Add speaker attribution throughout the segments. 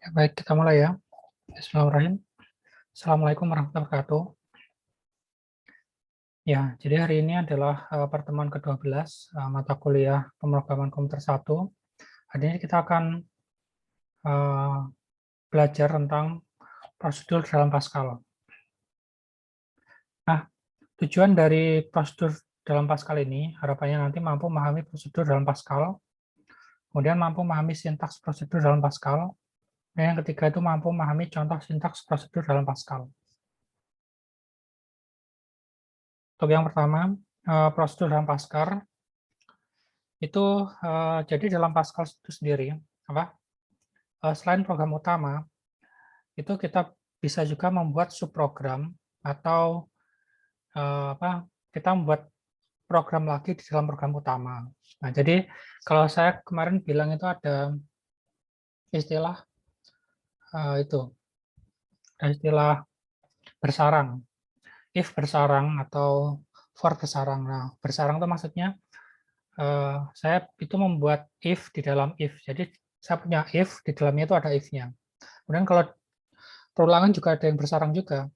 Speaker 1: Ya, baik, kita mulai ya. Bismillahirrahmanirrahim. Assalamualaikum warahmatullahi wabarakatuh. Ya, jadi hari ini adalah pertemuan ke-12 mata kuliah pemrograman komputer 1. Hari ini kita akan belajar tentang prosedur dalam Pascal. Nah, tujuan dari prosedur dalam Pascal ini harapannya nanti mampu memahami prosedur dalam Pascal, kemudian mampu memahami sintaks prosedur dalam Pascal, dan yang ketiga itu mampu memahami contoh sintaks prosedur dalam Pascal. Untuk yang pertama, prosedur dalam Pascal itu jadi dalam Pascal itu sendiri selain program utama itu kita bisa juga membuat subprogram atau kita membuat program lagi di dalam program utama. Nah, jadi kalau saya kemarin bilang itu ada istilah istilah bersarang, if bersarang atau for bersarang. Nah, bersarang itu maksudnya saya itu membuat if di dalam if. Jadi saya punya if, di dalamnya itu ada if-nya. Kemudian kalau perulangan juga ada yang bersarang juga.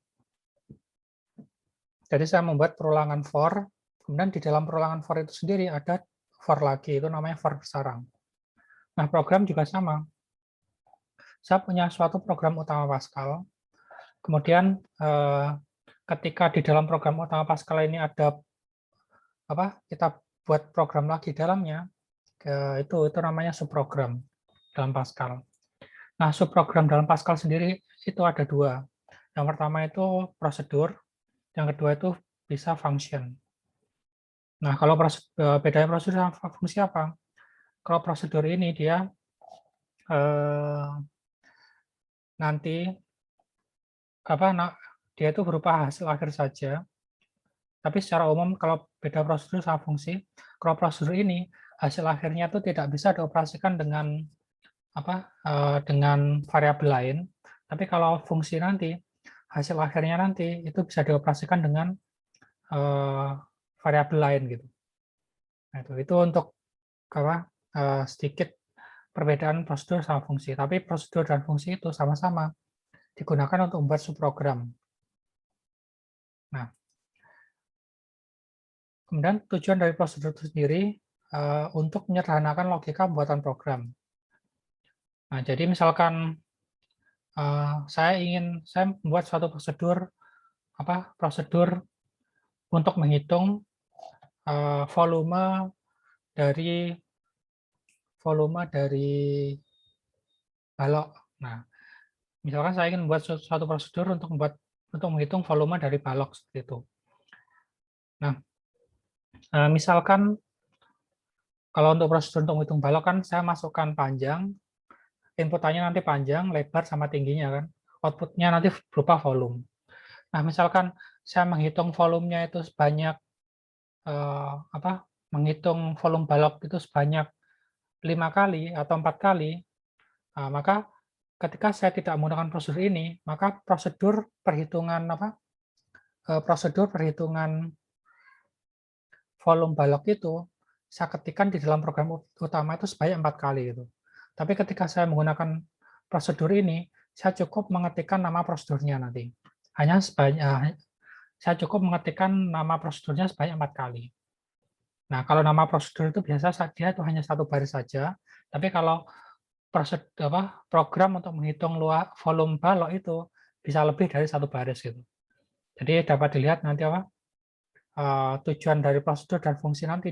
Speaker 1: Jadi saya membuat perulangan for, kemudian di dalam perulangan for itu sendiri ada for lagi, itu namanya for bersarang. Nah, program juga sama. Saya punya suatu program utama Pascal, kemudian ketika di dalam program utama Pascal ini ada kita buat program lagi di dalamnya, itu namanya subprogram dalam Pascal. Nah, subprogram dalam Pascal sendiri itu ada dua. Yang pertama itu prosedur, yang kedua itu bisa function. Nah, kalau bedanya prosedur sama fungsi apa? Kalau prosedur ini dia nanti dia itu berupa hasil akhir saja. Tapi secara umum kalau beda prosedur sama fungsi, kalau prosedur ini hasil akhirnya itu tidak bisa dioperasikan dengan dengan variabel lain. Tapi kalau fungsi nanti hasil akhirnya nanti itu bisa dioperasikan dengan variabel lain gitu. Nah, itu untuk sedikit perbedaan prosedur sama fungsi. Tapi prosedur dan fungsi itu sama-sama digunakan untuk membuat subprogram. Nah, kemudian tujuan dari prosedur itu sendiri untuk menyederhanakan logika pembuatan program. Nah, jadi misalkan saya membuat suatu prosedur untuk menghitung volume dari balok. Nah, misalkan saya ingin membuat suatu prosedur untuk menghitung volume dari balok seperti itu. Nah, misalkan kalau untuk prosedur untuk menghitung balok kan saya masukkan panjang, inputannya nanti panjang, lebar, sama tingginya kan. Outputnya nanti berupa volume. Nah, misalkan saya menghitung volumenya itu sebanyak menghitung volume balok itu sebanyak 5 kali atau 4 kali, maka ketika saya tidak menggunakan prosedur ini, maka prosedur perhitungan volume balok itu saya ketikkan di dalam program utama itu sebanyak 4 kali gitu. Tapi ketika saya menggunakan prosedur ini, saya cukup mengetikkan nama prosedurnya nanti. Saya cukup mengetikkan nama prosedurnya sebanyak 4 kali. Nah, kalau nama prosedur itu biasa dia itu hanya satu baris saja, tapi kalau program untuk menghitung volume balok itu bisa lebih dari satu baris gitu. Jadi dapat dilihat nanti tujuan dari prosedur dan fungsi nanti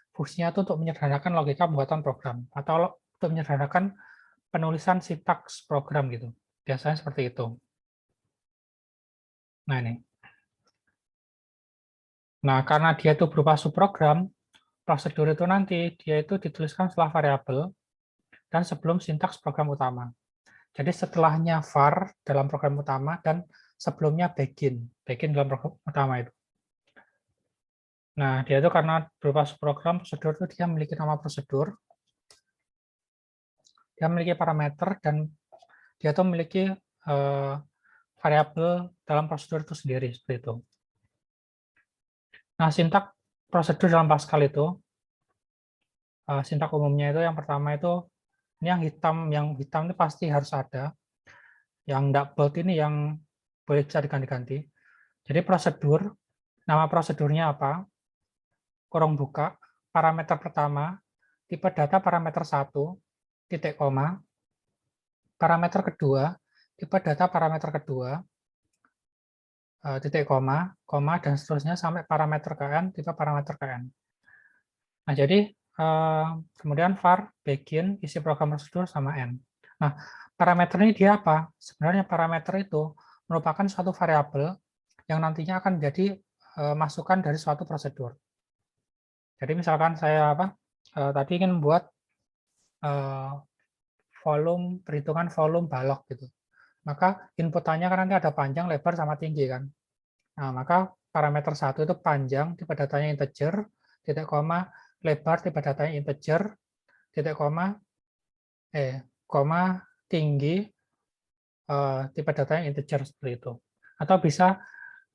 Speaker 1: fungsinya itu untuk menyederhanakan logika pembuatan program atau untuk menyederhanakan penulisan sintaks program gitu. Biasanya seperti itu. Nah, ini. Nah, karena dia itu berupa subprogram, prosedur itu nanti dia itu dituliskan setelah variabel dan sebelum sintaks program utama. Jadi setelahnya var dalam program utama dan sebelumnya begin dalam program utama itu. Nah, dia itu karena berupa subprogram, prosedur itu dia memiliki nama prosedur, dia memiliki parameter, dan dia itu memiliki variabel dalam prosedur itu sendiri seperti itu. Nah, sintak prosedur dalam Pascal itu sintak umumnya itu yang pertama itu Ini yang hitam ini pasti harus ada. Yang enggak bold ini yang boleh bisa diganti-ganti. Jadi prosedur, nama prosedurnya apa? Kurung buka, parameter pertama, tipe data parameter 1, titik koma, parameter kedua, tipe data parameter kedua, titik koma, dan seterusnya sampai parameter KN, tipe parameter KN. Nah, jadi kemudian var begin, isi program prosedur sama N. Nah, parameter ini dia apa? Sebenarnya parameter itu merupakan suatu variabel yang nantinya akan menjadi masukan dari suatu prosedur. Jadi misalkan saya tadi ingin membuat perhitungan volume balok gitu. Maka inputannya kan nanti ada panjang, lebar, sama tinggi kan. Nah, maka parameter 1 itu panjang, tipe datanya integer, titik koma, lebar, tipe datanya integer, titik koma, tinggi, tipe datanya integer, seperti itu. Atau bisa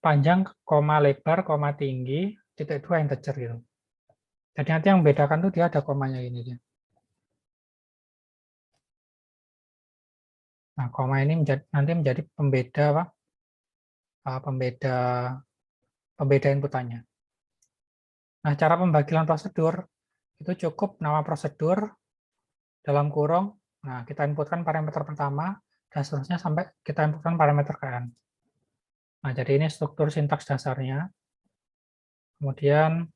Speaker 1: panjang, koma, lebar, koma, tinggi, titik 2 integer gitu. Jadi nanti yang membedakan tuh dia ada komanya ini dia. Nah, koma ini nanti menjadi pembeda pembeda inputannya. Nah, cara pembagian prosedur itu cukup nama prosedur dalam kurung. Nah, kita inputkan parameter pertama dan seterusnya sampai kita inputkan parameter KN. Nah, jadi ini struktur sintaks dasarnya. Kemudian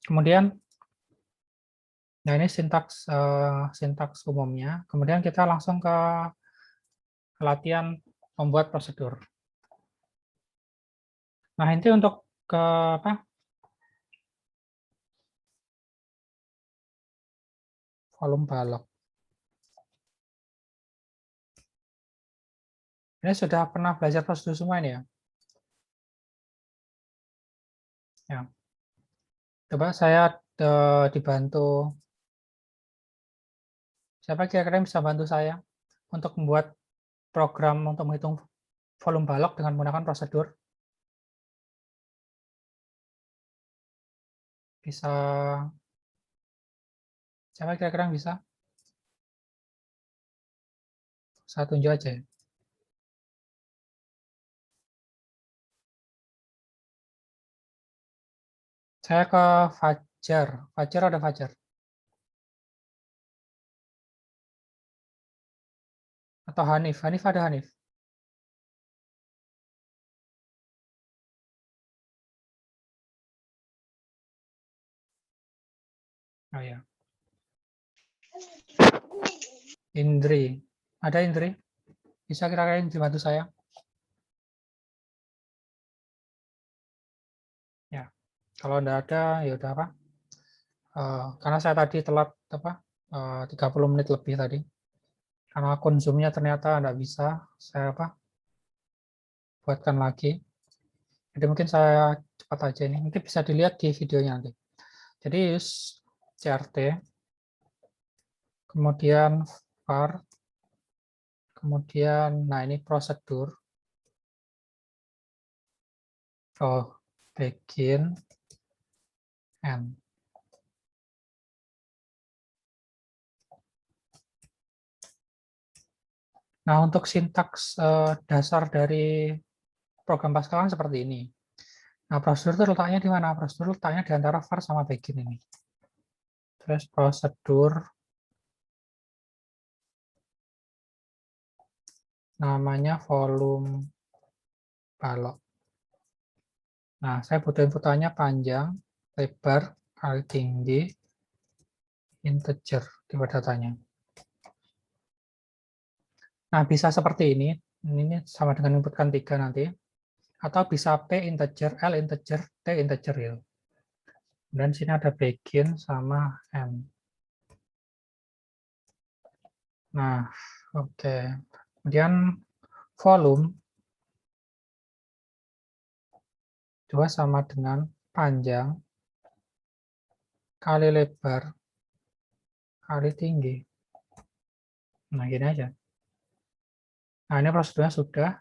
Speaker 1: kemudian ini sintaks umumnya. Kemudian kita langsung ke latihan membuat prosedur. Nah, ini untuk ke volume balok. Ini sudah pernah belajar prosedur semua ini ya? Ya. Coba saya dibantu. Siapa kira-kira yang bisa bantu saya untuk membuat program untuk menghitung volume balok dengan menggunakan prosedur? Bisa, siapa kira-kira yang bisa? Saya tunjuk aja ya. Saya ke Fajar. Fajar ada Fajar? Atau Hanif? Hanif ada Hanif? Oh ya. Indri. Ada Indri? Bisa kira-kira yang dibantu saya? Ya. Kalau enggak ada, ya udah apa? Karena saya tadi telat 30 menit lebih tadi. Karena akun Zoom-nya ternyata enggak bisa saya buatkan lagi. Jadi mungkin saya cepat aja ini. Mungkin bisa dilihat di videonya nanti. Jadi use CRT, kemudian var, kemudian nah ini prosedur. Begin end. Nah, untuk sintaks dasar dari program Pascal kan seperti ini. Nah, prosedur itu letaknya di mana? Prosedur letaknya di antara var sama begin ini. Terus prosedur namanya volume balok. Nah, saya butuh inputannya panjang, lebar, kali tinggi, integer tipe datanya. Nah, bisa seperti ini. Ini sama dengan inputkan 3 nanti. Atau bisa P integer, L integer, T integer ya. Dan sini ada begin sama M. Nah, oke. Kemudian volume 2 sama dengan panjang kali lebar kali tinggi. Nah, gini aja. Nah, ini prosedurnya sudah.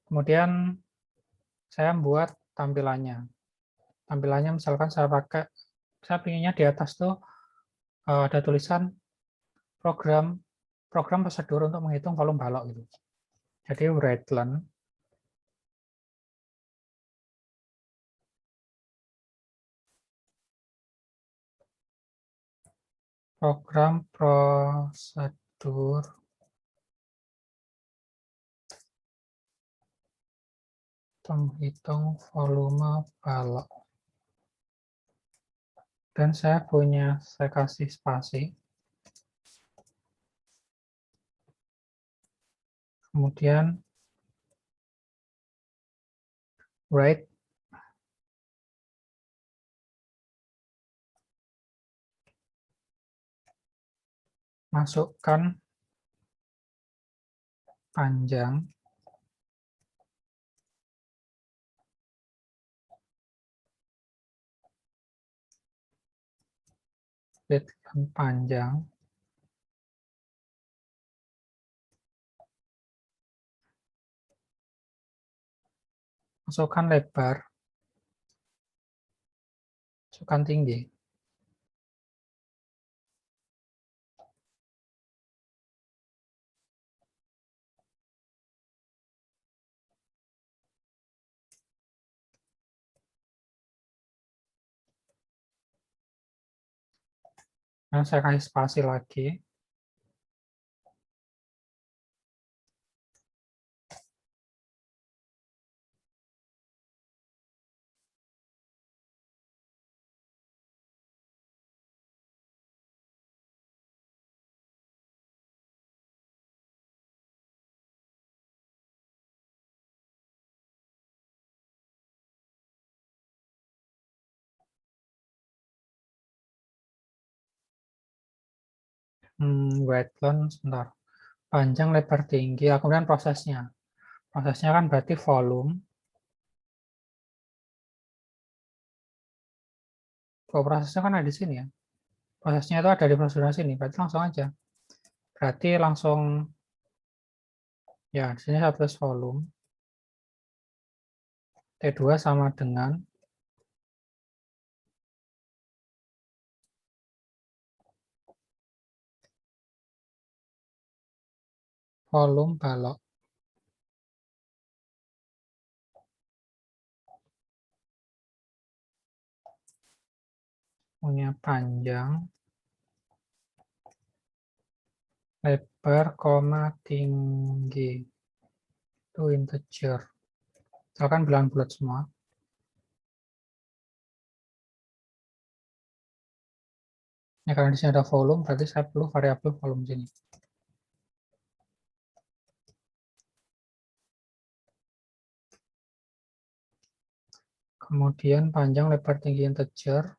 Speaker 1: Kemudian saya membuat tampilannya. Tampilannya misalkan saya pinginnya di atas tuh ada tulisan program prosedur untuk menghitung volume balok gitu. Jadi Wrightland program prosedur menghitung volume balok. Dan saya kasih spasi. Kemudian write masukkan panjang panjang masukkan lebar masukkan tinggi. Nah, saya kasih spasi lagi. Wetland, sebentar. Panjang, lebar, tinggi. Kemudian prosesnya. Prosesnya kan berarti volume. Kalau prosesnya kan ada di sini ya. Prosesnya itu ada di prosedur sini. Berarti langsung aja. Berarti langsung, ya, di sini saya tulis volume. T2 sama dengan volume balok. Punya panjang, lebar, tinggi. Itu integer. Misalkan bilang bulat semua. Ya, karena di sini ada volume, berarti saya perlu variabel volume sini. Kemudian panjang, lebar, tinggi integer.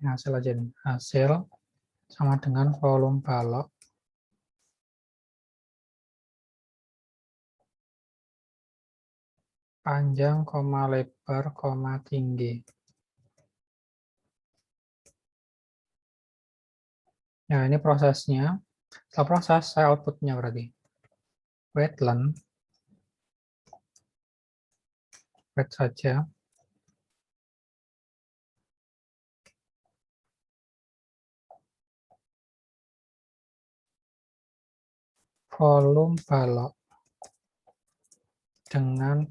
Speaker 1: Hasil aja nih. Hasil sama dengan volume balok panjang, lebar, tinggi. Nah, ini prosesnya. Setelah proses, saya outputnya berarti. Wetland. Wait saja. Volume balok dengan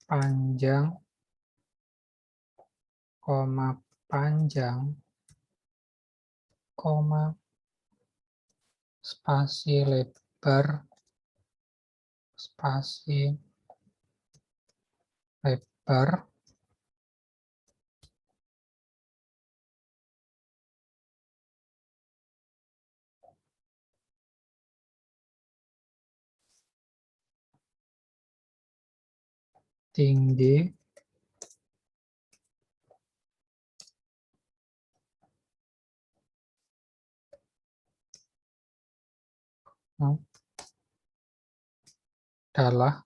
Speaker 1: panjang, panjang, spasi lebar, spasi lebar, tinggi, adalah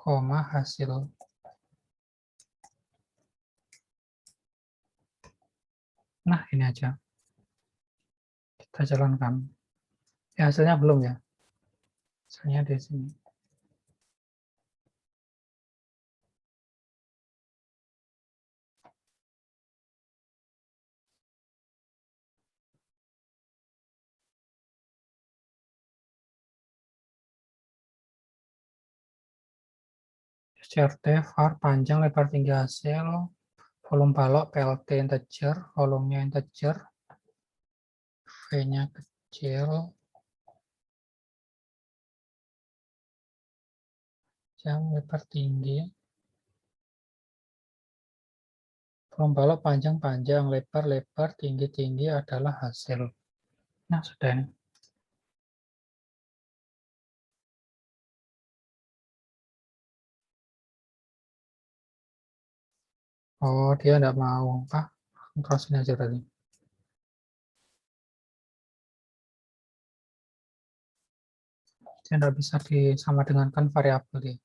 Speaker 1: koma hasil. Nah, ini aja. Kita jalankan. Ya, hasilnya belum ya. Hasilnya di sini. CRT, var, panjang, lebar, tinggi hasil, volume balok, PLT integer, volumenya integer, V-nya kecil, jam, lebar, tinggi, volume balok, panjang, lebar, tinggi adalah hasil. Nah, sudah ini. Oh, dia tidak mau. Terus ini aja tadi. Dia tidak bisa disama dengankan variabel dia.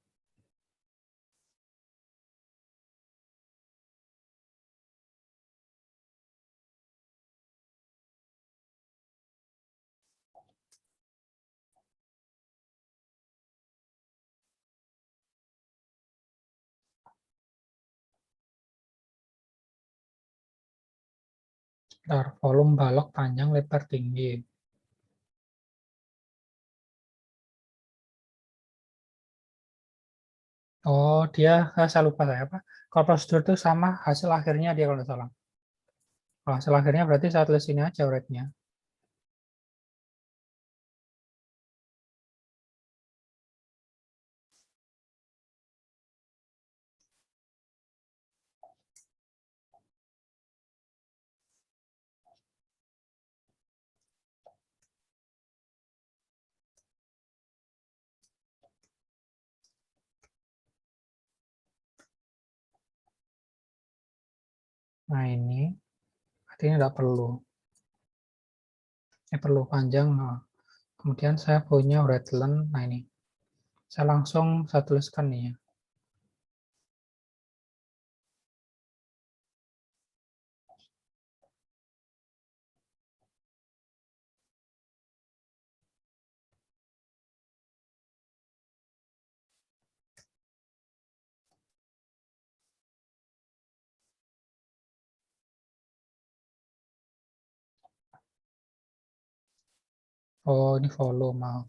Speaker 1: Bentar, volume balok, panjang, lebar, tinggi. Oh, dia, saya lupa saya apa. Kalau prosedur itu sama hasil akhirnya dia kalau tidak salah. Kalau hasil akhirnya berarti saya tulis ini aja rate-nya. Nah, ini artinya tidak perlu. Ini perlu panjang. Nah, kemudian saya punya rate length. Nah, ini. Saya langsung saya tuliskan nih ya. Oh, ini volume, maaf.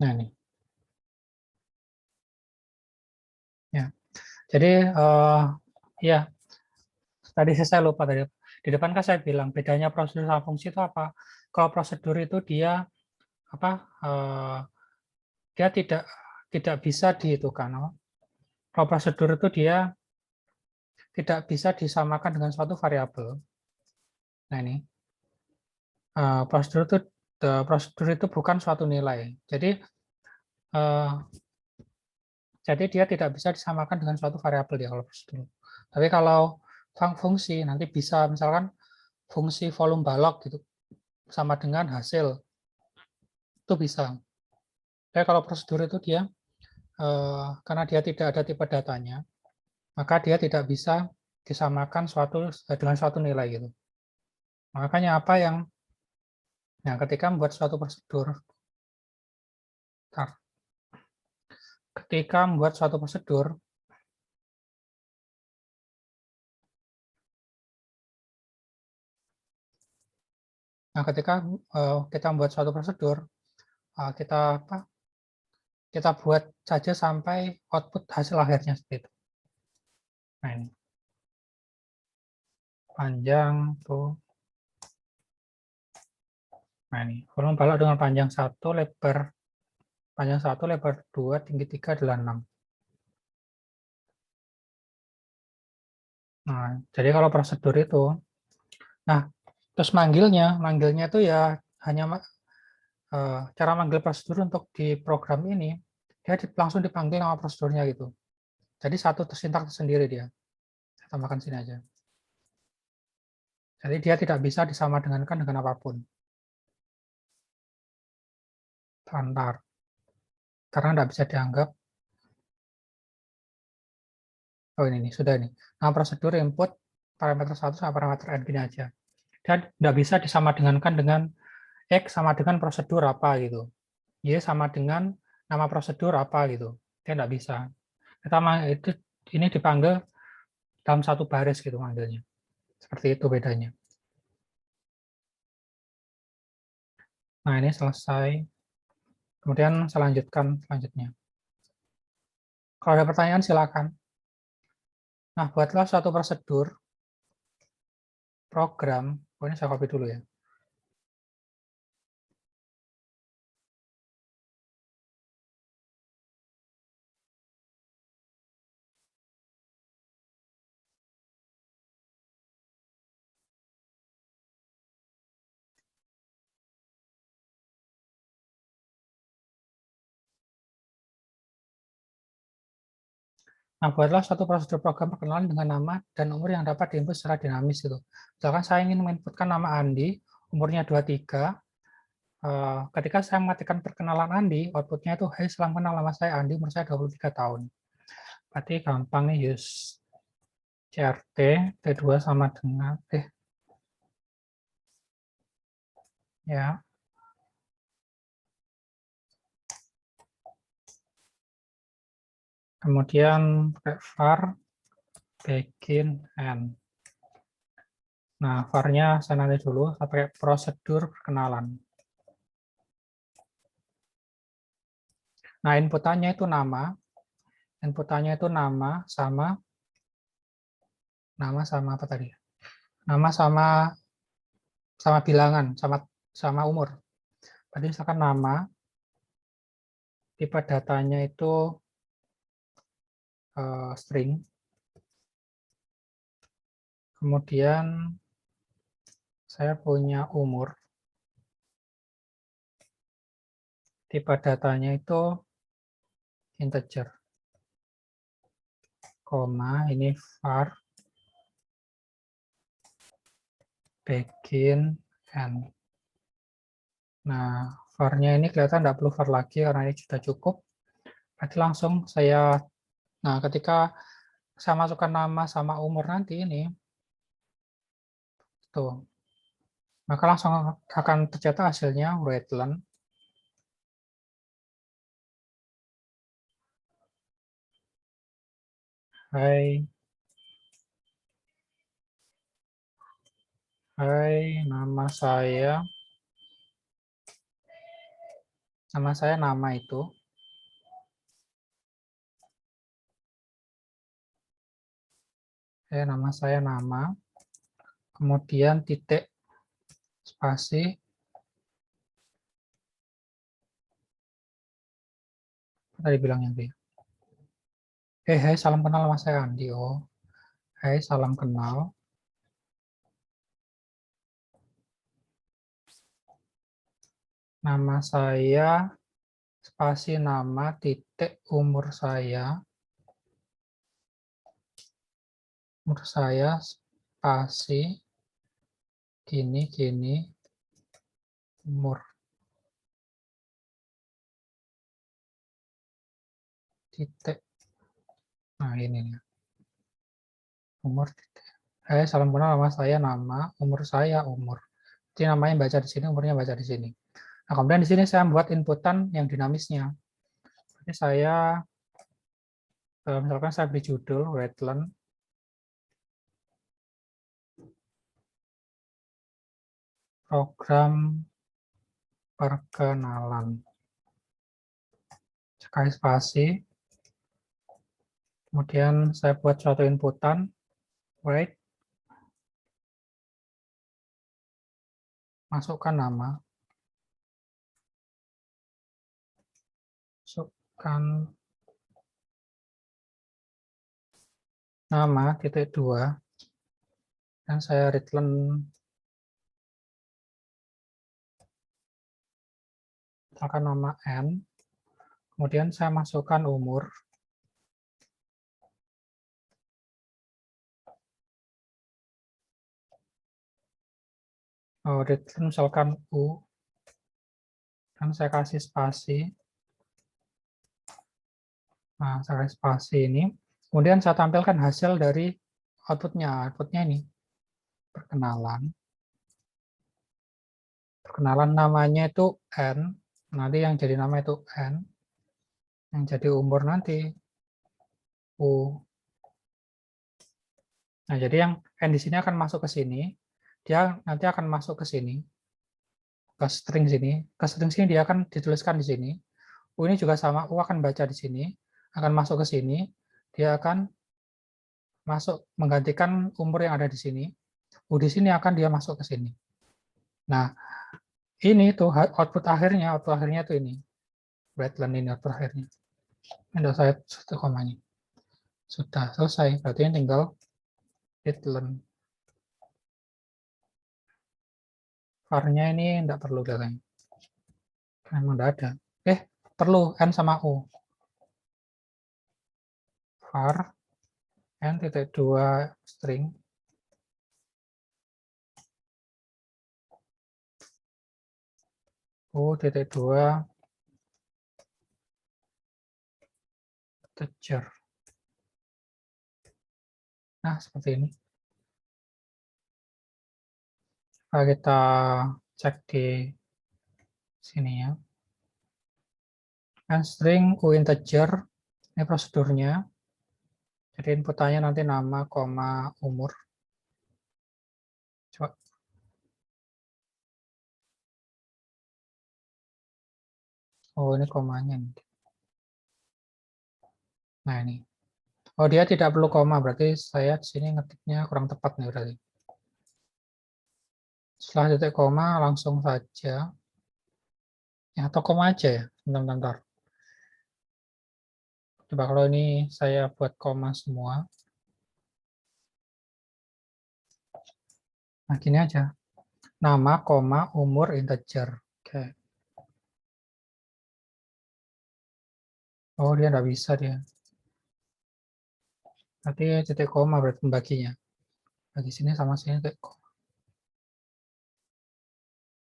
Speaker 1: Nah, ini. Ya. Jadi, ya, tadi saya lupa tadi. Di depan kan saya bilang bedanya prosedur sama fungsi itu apa? Kalau prosedur itu dia apa? Dia tidak bisa dihitungkan. Kalau prosedur itu dia tidak bisa disamakan dengan suatu variabel. Nah, ini prosedur itu bukan suatu nilai. Eh, jadi dia tidak bisa disamakan dengan suatu variabel ya kalau prosedur. Tapi kalau fungsi nanti bisa misalkan fungsi volume balok gitu sama dengan hasil itu bisa. Tapi kalau prosedur itu dia karena dia tidak ada tipe datanya, maka dia tidak bisa disamakan dengan suatu nilai gitu. Makanya apa yang nah ketika membuat suatu prosedur, ketika membuat suatu prosedur, nah ketika kita membuat suatu prosedur, kita apa? Kita buat saja sampai output hasil akhirnya seperti itu. Nah ini panjang tuh. Nah ini volume balok dengan panjang 1, lebar 2, tinggi 3 adalah 6. Nah, jadi kalau prosedur itu, nah terus manggilnya itu ya hanya cara manggil prosedur untuk di program ini, dia langsung dipanggil nama prosedurnya gitu. Jadi satu sintaks sendiri dia. Saya tambahkan sini aja. Jadi dia tidak bisa disamadengankan dengan apapun. Sebentar. Karena tidak bisa dianggap. Oh ini nih, sudah nih. Nah, prosedur input parameter 1 sama parameter n gini aja. Dan tidak bisa disamadengankan dengan X sama dengan prosedur apa gitu. Y sama dengan nama prosedur apa gitu. Dia tidak bisa. Pertama itu ini dipanggil dalam satu baris gitu manggilnya. Seperti itu bedanya. Nah, ini selesai. Kemudian saya lanjutkan selanjutnya. Kalau ada pertanyaan silakan. Nah, buatlah suatu prosedur program. Oh, ini saya copy dulu ya. Nah, buatlah suatu prosedur program perkenalan dengan nama dan umur yang dapat diinput secara dinamis gitu. Misalkan saya ingin menginputkan nama Andi, umurnya 23. Ketika saya mengetikkan perkenalan Andi, outputnya itu, hey, salam kenal, nama saya Andi, umur saya 23 tahun. Berarti gampang nih, use CRT, T2 sama dengan, ya. Kemudian var begin end. Nah, var-nya saya nanti dulu, saya pakai prosedur perkenalan. Nah, inputannya itu nama. Inputannya itu nama sama apa tadi? Nama sama bilangan, sama umur. Berarti misalkan nama, tipe datanya itu string. Kemudian saya punya umur. Tipe datanya itu integer. Koma, ini var begin end. Nah, var-nya ini kelihatan tidak perlu var lagi karena ini sudah cukup. Berarti langsung saya, nah ketika saya masukkan nama sama umur nanti ini, tuh, maka langsung akan tercetak hasilnya Wetland. Hai, nama saya nama itu. Nama saya nama. Kemudian titik spasi. Apa tadi bilangnya dia? Hai, salam kenal, nama saya Andi. Oh, hai, salam kenal. Nama saya spasi nama titik umur saya. Umur saya spasi gini umur titik. Nah, ini nih. Umur titik. Hai, salam kenal, nama saya nama, umur saya umur. Jadi namanya baca di sini, umurnya baca di sini. Nah, kemudian di sini saya membuat inputan yang dinamisnya. Jadi saya misalkan saya beri judul Wetland program perkenalan. Sekali spasi. Kemudian saya buat suatu inputan, wait, masukkan nama, masukkan nama titik 2, dan saya return misalkan nama N, kemudian saya masukkan umur, return misalkan U, dan saya kasih spasi. Nah, saya kasih spasi ini. Kemudian saya tampilkan hasil dari outputnya. Outputnya ini, perkenalan. Perkenalan namanya itu N. Nanti yang jadi nama itu N. Yang jadi umur nanti U. Nah, jadi yang N di sini akan masuk ke sini. Dia nanti akan masuk ke sini. Ke string sini. Ke string sini dia akan dituliskan di sini. U ini juga sama, U akan baca di sini, akan masuk ke sini, dia akan masuk menggantikan umur yang ada di sini. U di sini akan dia masuk ke sini. Nah, ini tuh output akhirnya tuh ini. Brightline ini output akhirnya. Ini udah saya satu komanya. Sudah selesai, berarti ini tinggal Brightline. Var-nya ini enggak perlu katanya. Memang enggak ada. Perlu N sama U. Var N.2 string U.2 integer. Nah, seperti ini. Nah, kita cek di sini ya. And string U integer, ini prosedurnya. Jadi inputannya nanti nama, koma, umur. Coba. Oh, ini komanya. Nah, ini. Oh, dia tidak perlu koma, berarti saya di sini ngetiknya kurang tepat nih berarti. Setelah titik koma, langsung saja. Ya, atau koma aja ya, bentar-bentar. Coba kalau ini saya buat koma semua. Nah, gini aja. Nama, koma, umur, integer. Oke. Oh, dia nggak bisa dia. Nanti titik koma berarti pembaginya. Bagi sini sama sini titik koma.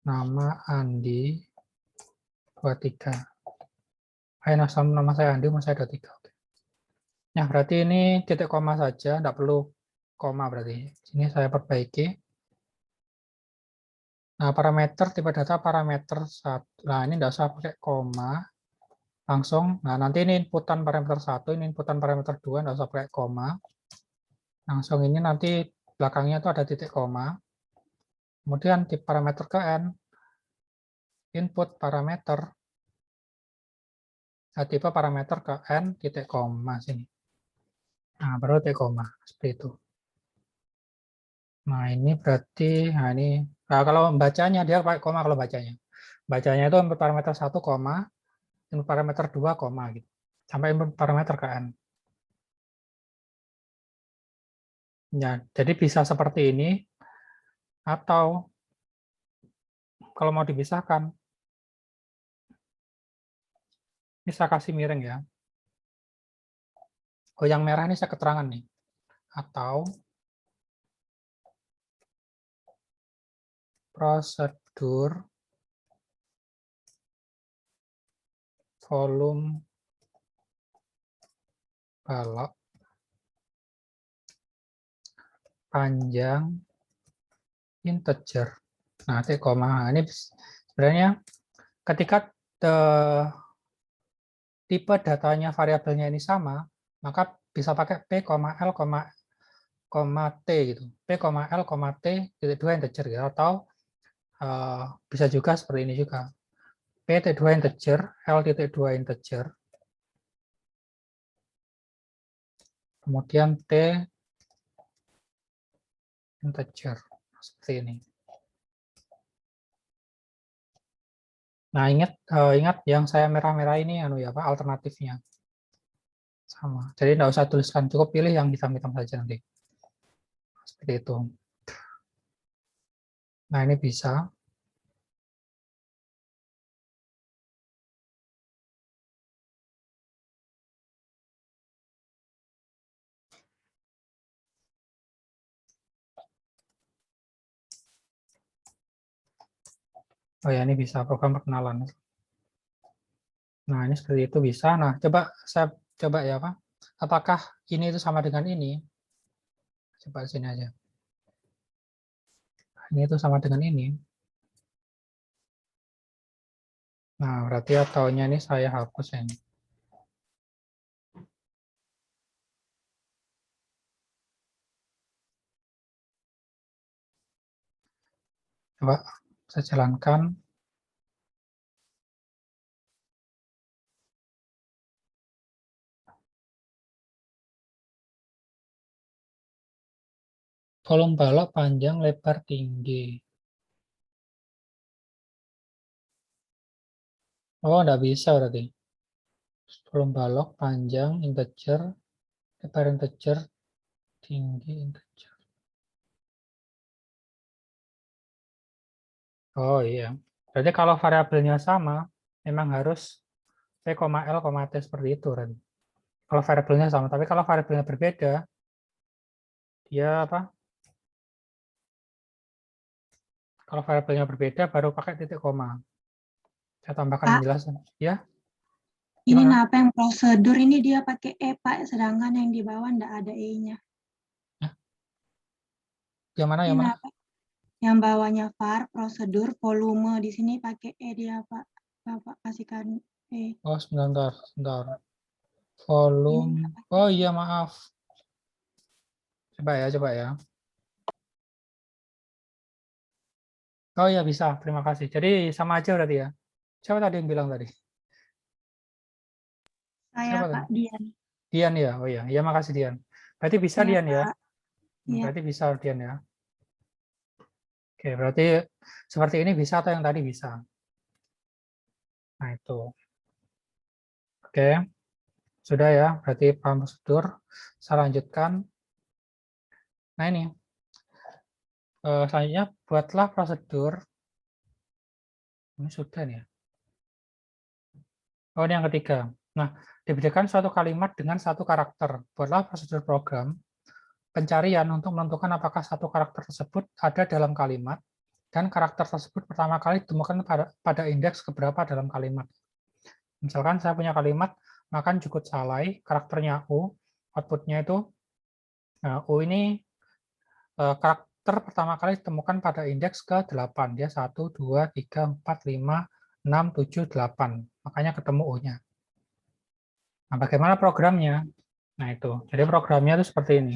Speaker 1: Nama Andi 23. Nama saya Andi, umur saya 23. Nah, berarti ini titik koma saja, tidak perlu koma berarti. Sini saya perbaiki. Nah, parameter tipe data parameter 1. Nah, ini tidak usah pakai koma. Langsung. Nah, nanti ini inputan parameter 1, ini inputan parameter 2, tidak usah pakai koma. Langsung ini nanti belakangnya itu ada titik koma. Kemudian tipe parameter ke N, input parameter, tipe parameter ke N, titik koma sini. Nah, baru titik koma, seperti itu. Nah, ini berarti, kalau bacanya, dia pakai koma kalau bacanya. Bacanya itu input parameter 1, koma, input parameter 2, koma, gitu. Sampai input parameter ke N. Ya, jadi bisa seperti ini, atau kalau mau dipisahkan, ini saya kasih miring ya. Oh, yang merah ini saya keterangan nih. Atau prosedur volume balok panjang integer. Nah, koma. Ini sebenarnya ketika tipe datanya variabelnya ini sama, maka bisa pakai P, L, T gitu. P, L, T, titik 2 integer gitu. Atau bisa juga seperti ini juga. P titik 2 integer, L titik 2 integer. Kemudian T integer. Seperti ini. Nah, ingat yang saya merah-merah ini ya Pak, alternatifnya. Sama. Jadi tidak usah tuliskan, cukup pilih yang hitam-hitam saja nanti. Seperti itu. Nah, ini bisa. Oh ya, ini bisa program perkenalan. Nah, ini seperti itu bisa. Nah, coba saya coba ya, Pak. Apakah ini itu sama dengan ini? Coba sini aja. Ini itu sama dengan ini. Nah, berarti ataunya ini saya hapus ini. Coba saya jalankan. Kolom balok panjang, lebar, tinggi. Oh, enggak bisa berarti. Kolom balok panjang, integer, lebar integer, tinggi integer. Oh iya. Berarti kalau variabelnya sama, memang harus P, L, T seperti itu berarti. Kalau variabelnya sama, tapi kalau variabelnya berbeda, dia apa? Kalau variabelnya berbeda, baru pakai titik koma. Saya tambahkan
Speaker 2: Pak,
Speaker 1: penjelasan. Ya,
Speaker 2: ini
Speaker 1: gimana?
Speaker 2: kenapa yang prosedur ini dia pakai E, Pak, sedangkan yang di bawah enggak ada E-nya.
Speaker 1: Ya, yang mana,
Speaker 2: Ini
Speaker 1: yang mana?
Speaker 2: kenapa yang bawahnya var, prosedur, volume, di sini pakai E dia, Pak. Bapak kasihkan E.
Speaker 1: Oh, sebentar, sebentar.
Speaker 2: Ini
Speaker 1: Volume.
Speaker 2: enggak pakai
Speaker 1: Oh
Speaker 2: E.
Speaker 1: iya, maaf. Coba ya, coba ya. Oh iya, bisa. Terima kasih. Jadi sama aja berarti ya. Siapa tadi yang bilang tadi?
Speaker 2: Saya,
Speaker 1: Siapa tadi?
Speaker 2: Pak Dian.
Speaker 1: Dian ya? Oh iya, iya makasih Dian. Berarti bisa
Speaker 2: Ya,
Speaker 1: Dian ya?
Speaker 2: Pak. Ya,
Speaker 1: Berarti bisa Dian ya? Oke, berarti seperti ini bisa atau yang tadi bisa? Nah itu. Oke, sudah ya. Berarti paham prosedur. Saya lanjutkan. Nah ini, selanjutnya buatlah prosedur. Ini sudah nih ya. Oh ini yang ketiga. Nah, dibedakan suatu kalimat dengan satu karakter. Buatlah prosedur program pencarian untuk menentukan apakah satu karakter tersebut ada dalam kalimat dan karakter tersebut pertama kali ditemukan pada indeks keberapa dalam kalimat. Misalkan saya punya kalimat makan jukut salai, karakternya U, outputnya itu U ini karakter pertama kali ditemukan pada indeks ke-8. Dia 1, 2, 3, 4, 5, 6, 7, 8. Makanya ketemu U-nya. Nah, bagaimana programnya? Nah, itu. Jadi programnya itu seperti ini.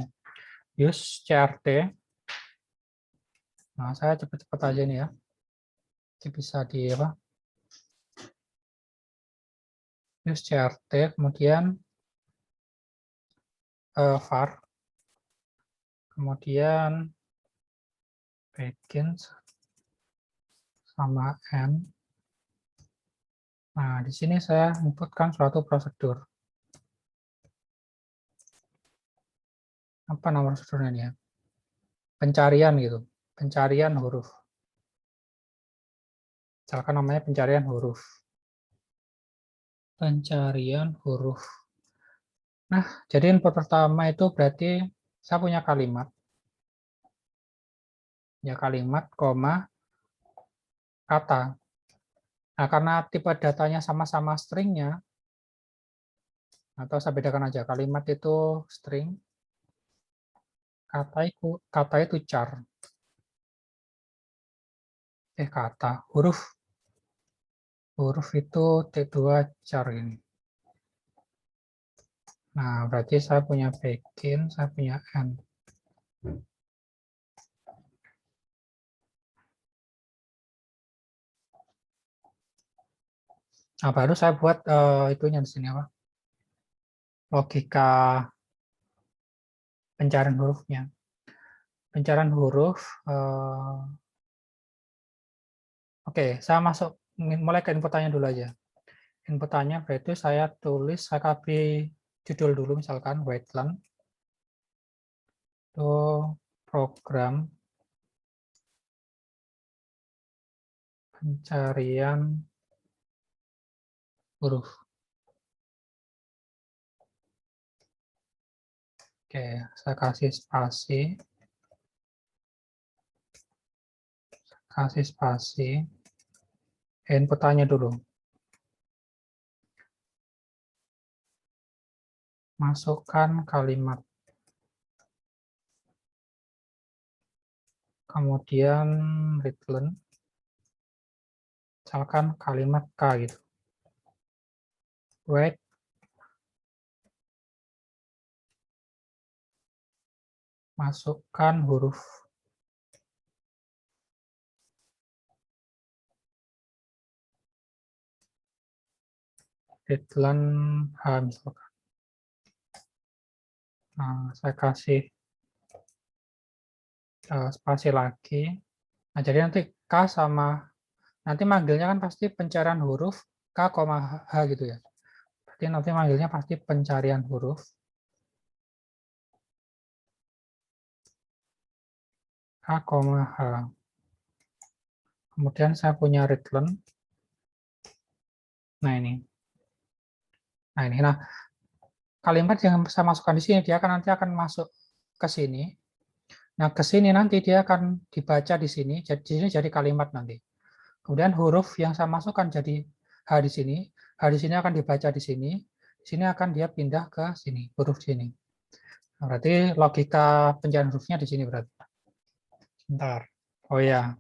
Speaker 1: Use CRT. Nah, saya cepat-cepat aja nih ya. Jadi bisa di apa? Use CRT, kemudian var, kemudian begin sama n. Nah, di sini saya inputkan suatu prosedur. Apa nomor prosedurnya ini ya? Pencarian gitu. Pencarian huruf. Misalkan namanya pencarian huruf. Pencarian huruf. Nah, jadi input pertama itu berarti saya punya kalimat. Ya, kalimat, koma, kata. Nah, karena tipe datanya sama-sama stringnya, atau saya bedakan aja, kalimat itu string, kata itu char. Kata, huruf itu T2 char ini. Nah, berarti saya punya begin, saya punya end. Nah, baru saya buat itunya di sini apa? Logika pencarian hurufnya. Pencarian huruf. Oke, saya masuk mulai ke inputannya dulu aja. Inputannya berarti saya tulis, saya copy judul dulu misalkan Wetland. Itu program pencarian huruf. Oke, saya kasih spasi. Kasih spasi. Input tanya dulu. Masukkan kalimat. Kemudian return. Misalkan kalimat K gitu. Wait. Masukkan huruf. Return H misalkan. Nah, saya kasih spasi lagi. Nah, jadi nanti K sama, nanti manggilnya kan pasti pencarian huruf K, H gitu ya. Berarti nanti manggilnya pasti pencarian huruf K, H. Kemudian saya punya return. Nah, ini. Nah, kalimat yang saya masukkan di sini, dia nanti akan masuk ke sini. Nah, ke sini nanti dia akan dibaca di sini, jadi di sini jadi kalimat nanti. Kemudian huruf yang saya masukkan jadi H di sini, H di sini akan dibaca di sini akan dia pindah ke sini, huruf sini. Nah, berarti logika pencarian hurufnya di sini berarti. Bentar. Oh ya.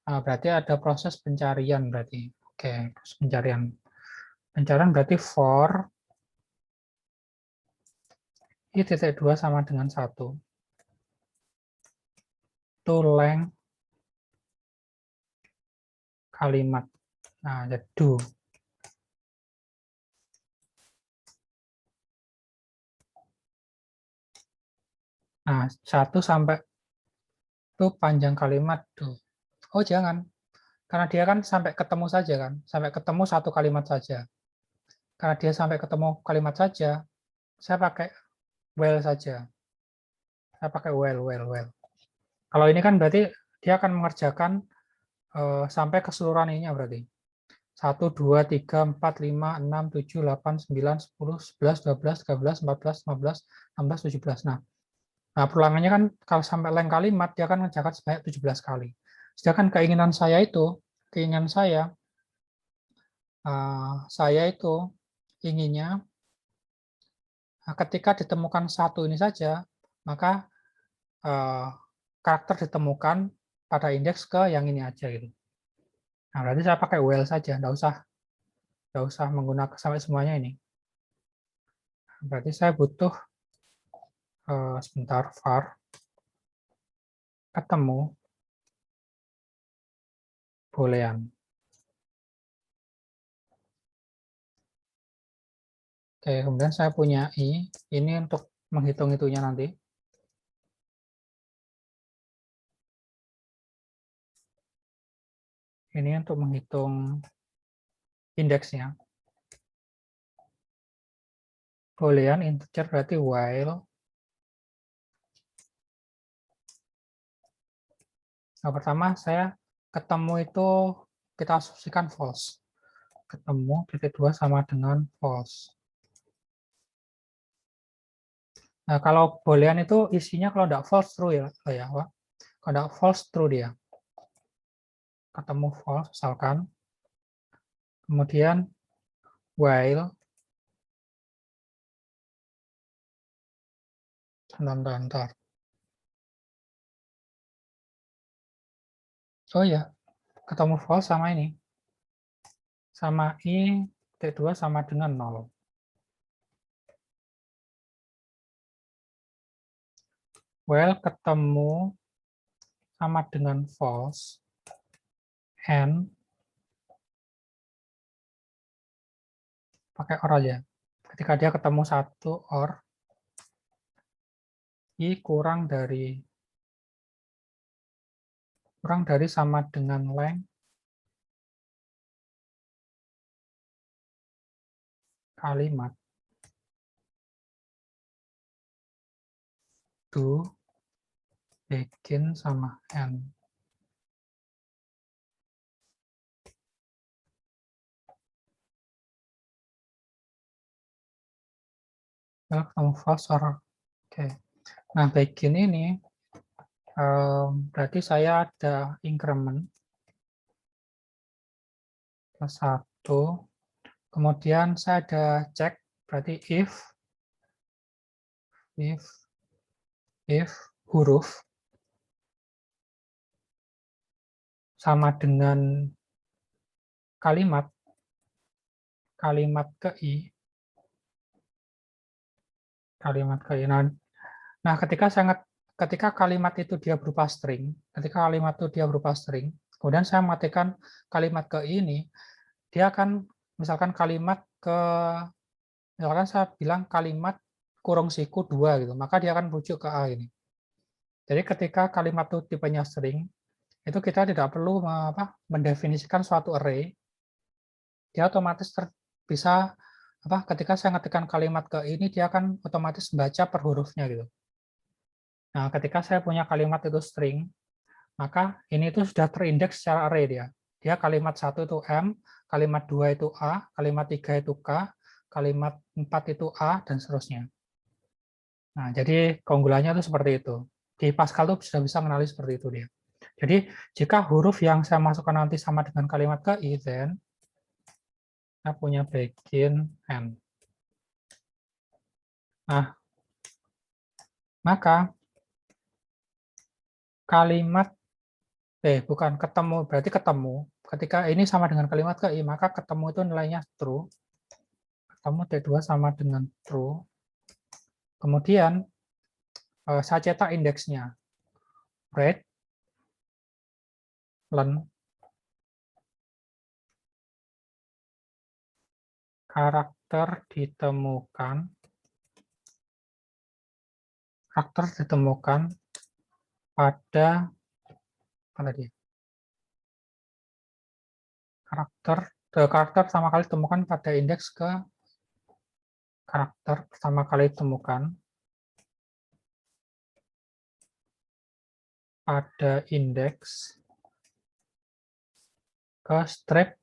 Speaker 1: Nah, berarti ada proses pencarian berarti. Oke, proses pencarian. Pencarian berarti for i titik 2 sama dengan 1. To length kalimat. Nah, jadi do. Nah, 1 sampai itu panjang kalimat do. Oh, jangan. Karena dia kan sampai ketemu saja kan. Sampai ketemu satu kalimat saja. Karena dia sampai ketemu kalimat saja, saya pakai well saja. Saya pakai well. Kalau ini kan berarti dia akan mengerjakan sampai keseluruhan ininya berarti. 1, 2, 3, 4, 5, 6, 7, 8, 9, 10, 11, 12, 13, 14, 15, 16, 17. Nah, perulangannya kan kalau sampai length kalimat, dia akan mengerjakan sebanyak 17 kali. Sedangkan keinginan saya itu inginnya ketika ditemukan satu ini saja, maka karakter ditemukan pada indeks ke yang ini aja gitu. Nah, berarti saya pakai well saja, nggak usah menggunakan sampai semuanya ini. Berarti saya butuh sebentar var ketemu boolean. Oke, kemudian saya punya i, ini untuk menghitung itunya nanti. Ini untuk menghitung indeksnya. Boolean integer berarti while. Nah, pertama saya ketemu itu kita asumsikan false. Ketemu titik 2 sama dengan false. Nah, kalau boolean itu isinya kalau tidak false true ya, Pak. Kalau tidak false true dia. Ketemu false misalkan. Kemudian while bentar. Oh ya, ketemu false sama ini. Sama i titik 2 sama dengan 0. While ketemu sama dengan false and pakai or aja. Ketika dia ketemu satu or i kurang dari sama dengan length kalimat do begin sama end. Ketemu false or oke. Nah, begin ini Berarti saya ada increment plus 1. Kemudian saya ada cek, berarti if huruf sama dengan kalimat ke I, Nah, ketika kalimat itu dia berupa string, kemudian saya matikan kalimat ke I ini, dia akan misalkan misalkan saya bilang kalimat kurung siku 2 gitu, maka dia akan merujuk ke A ini. Jadi ketika kalimat itu tipenya string, itu kita tidak perlu mendefinisikan suatu array, dia otomatis bisa ketika saya ngetikkan kalimat ke ini, dia akan otomatis baca per hurufnya gitu. Nah, ketika saya punya kalimat itu string, maka ini itu sudah terindeks secara array dia. Dia kalimat 1 itu M, kalimat 2 itu A, kalimat 3 itu K, kalimat 4 itu A, dan seterusnya. Nah, jadi keunggulannya itu seperti itu. Di Pascal itu sudah bisa mengenali seperti itu dia. Jadi, jika huruf yang saya masukkan nanti sama dengan kalimat ke I, then saya punya begin N. Nah, maka kalimat berarti ketemu. Ketika ini sama dengan kalimat ke I, maka ketemu itu nilainya true. Ketemu T2 sama dengan true. Kemudian saya cetak indeksnya. Break, len, karakter ditemukan pada karakter pertama kali ditemukan pada indeks ke karakter pertama kali ditemukan pada indeks ke strip.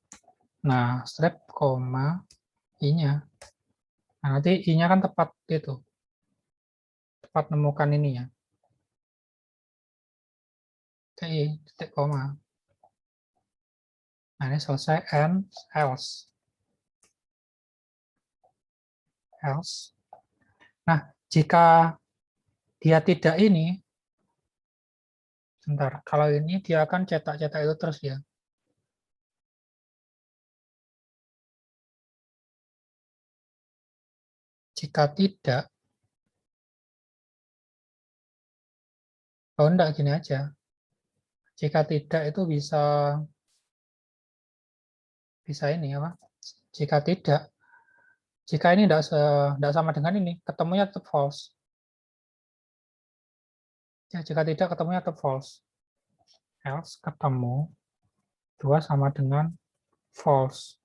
Speaker 1: Nah, strip koma I-nya. Nah, nanti I-nya kan tepat nemukan ini ya. I, titik koma. Nah, ini selesai and else. Nah, jika dia tidak ini, sebentar, kalau ini dia akan cetak-cetak itu terus ya. Jika tidak, enggak, gini aja. Jika tidak itu bisa ini apa? Jika ini tidak sama dengan ini, ketemunya tetap false. Ya, jika tidak, ketemunya tetap false. Else ketemu 2 sama dengan false.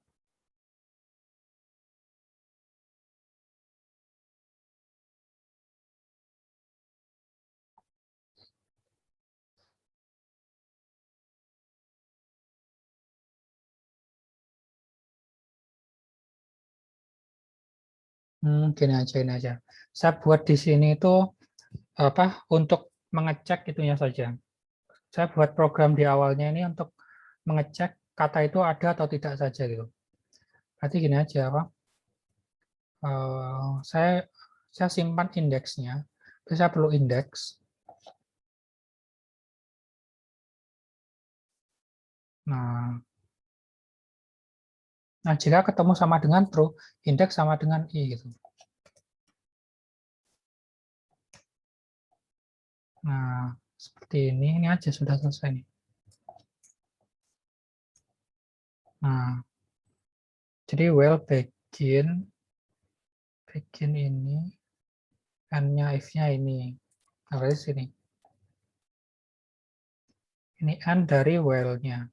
Speaker 1: Gini aja. Saya buat di sini itu untuk mengecek itunya saja. Saya buat program di awalnya ini untuk mengecek kata itu ada atau tidak saja gitu. Berarti gini aja saya simpan indeksnya. Terus saya perlu indeks. Nah, jika ketemu sama dengan true, indeks sama dengan I gitu. Nah, seperti ini aja sudah selesai nih. Nah, jadi begin ini, N-nya, if-nya ini. Nah, dari sini. Ini N dari while-nya.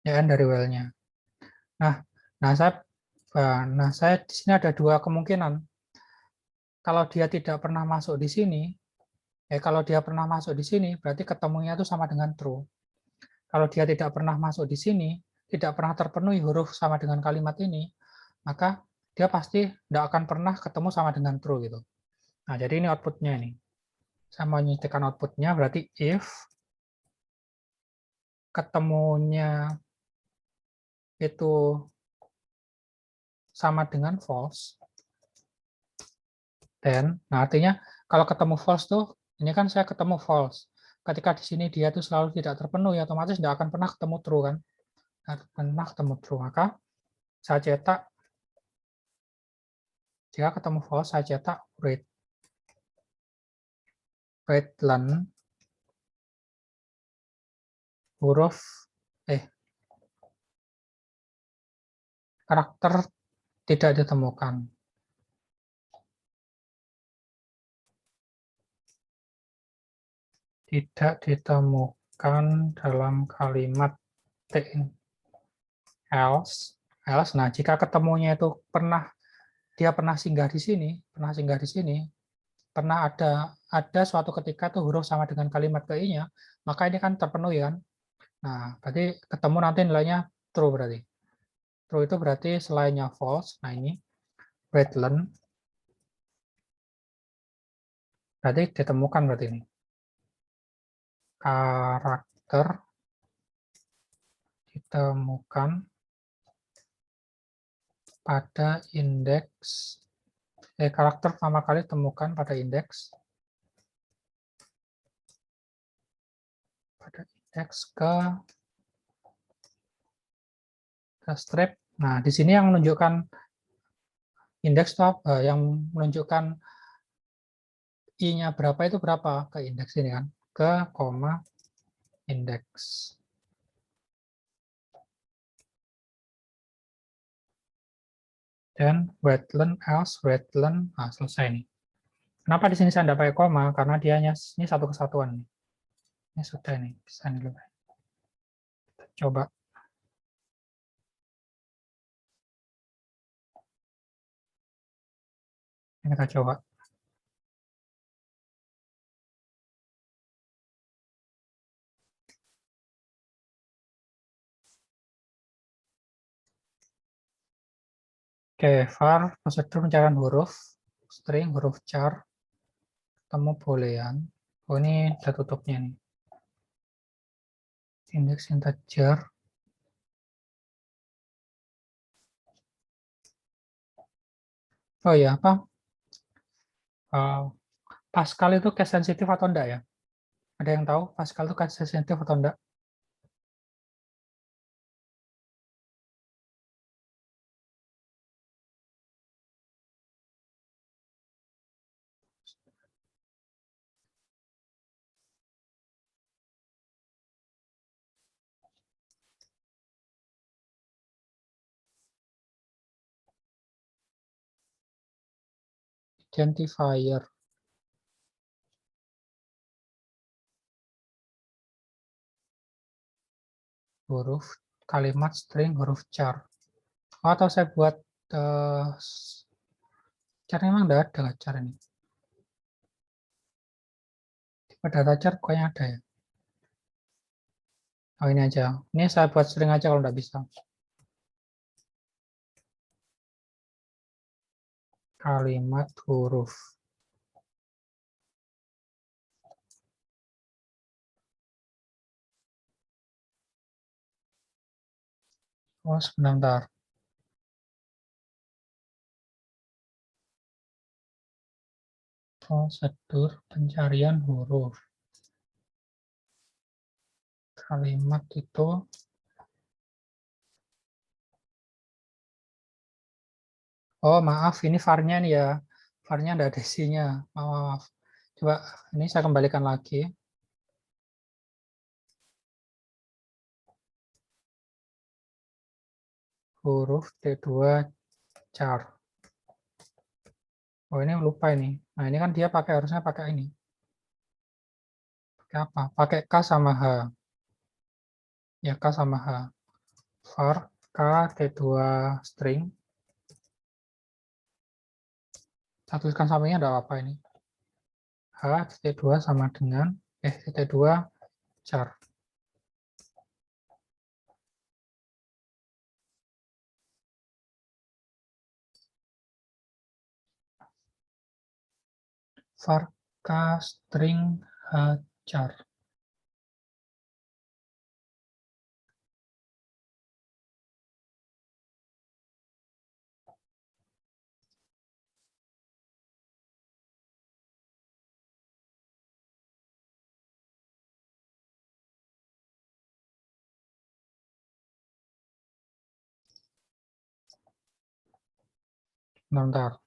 Speaker 1: Ya, N dari while-nya. Nah, saya di sini ada dua kemungkinan. Kalau dia tidak pernah masuk di sini, berarti ketemunya itu sama dengan true. Kalau dia tidak pernah masuk di sini, tidak pernah terpenuhi huruf sama dengan kalimat ini, maka dia pasti tidak akan pernah ketemu sama dengan true gitu. Nah, jadi ini outputnya ini. Saya mau nyuntikkan outputnya, berarti if ketemunya itu sama dengan false, then, nah artinya kalau ketemu false tuh, ini kan saya ketemu false. Ketika di sini dia tuh selalu tidak terpenuhi, otomatis tidak akan pernah ketemu true kan? Tidak akan pernah ketemu true. Maka saya cetak, jika ketemu false, saya cetak readlen huruf karakter tidak ditemukan. Tidak ditemukan dalam kalimat else. Nah, jika ketemunya itu dia pernah singgah di sini, pernah ada suatu ketika tuh huruf sama dengan kalimat ke-nya, maka ini kan terpenuhi kan. Nah, berarti ketemu nanti nilainya true berarti. True itu berarti selainnya false. Nah, ini readlen berarti ditemukan berarti ini. Karakter ditemukan pada indeks karakter pertama kali temukan pada indeks ke strip. Nah, di sini yang menunjukkan indeks yang menunjukkan i-nya berapa itu berapa ke indeks ini kan, ke koma indeks. Dan readlen else readlen, nah selesai nih. Kenapa di sini saya tidak pakai koma? Karena dia hanya ini satu kesatuan nih. Ini sudah nih, bisa nih lebih. Kita coba. Ini kita coba. Oke, var prosedur pencarian huruf, string, huruf char, ketemu boolean. Oh, ini ada tutupnya nih. Indeks integer. Oh ya, apa? Pascal itu case sensitif atau enggak ya? Ada yang tahu Pascal itu case sensitif atau enggak? Identifier. Huruf, kalimat, string, huruf char. Oh, atau saya buat char memang enggak ada char ini. Pada data char pokoknya ada ya. Oh, ini aja. Ini saya buat string aja kalau enggak bisa. Kalimat, huruf. Oh, sebentar. Prosedur pencarian huruf. Kalimat itu. Oh, maaf. Ini var-nya nih ya. var-nya enggak ada isinya. Maaf. Coba ini saya kembalikan lagi. Huruf T2 char. Oh, ini lupa ini. Nah, ini kan dia harusnya pakai ini. Pakai apa? Pakai K sama H. Ya, K sama H. var K T2 string. Saya tuliskan sampingnya ada apa ini? H T2 sama dengan T2 char. var ketika string char. Bentar.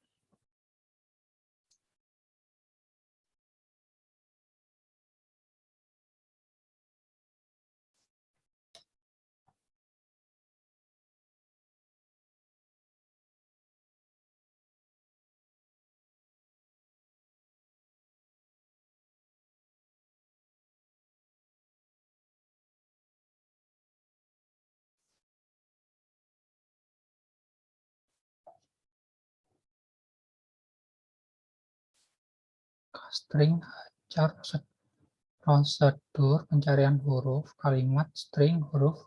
Speaker 1: String char prosedur pencarian huruf kalimat string huruf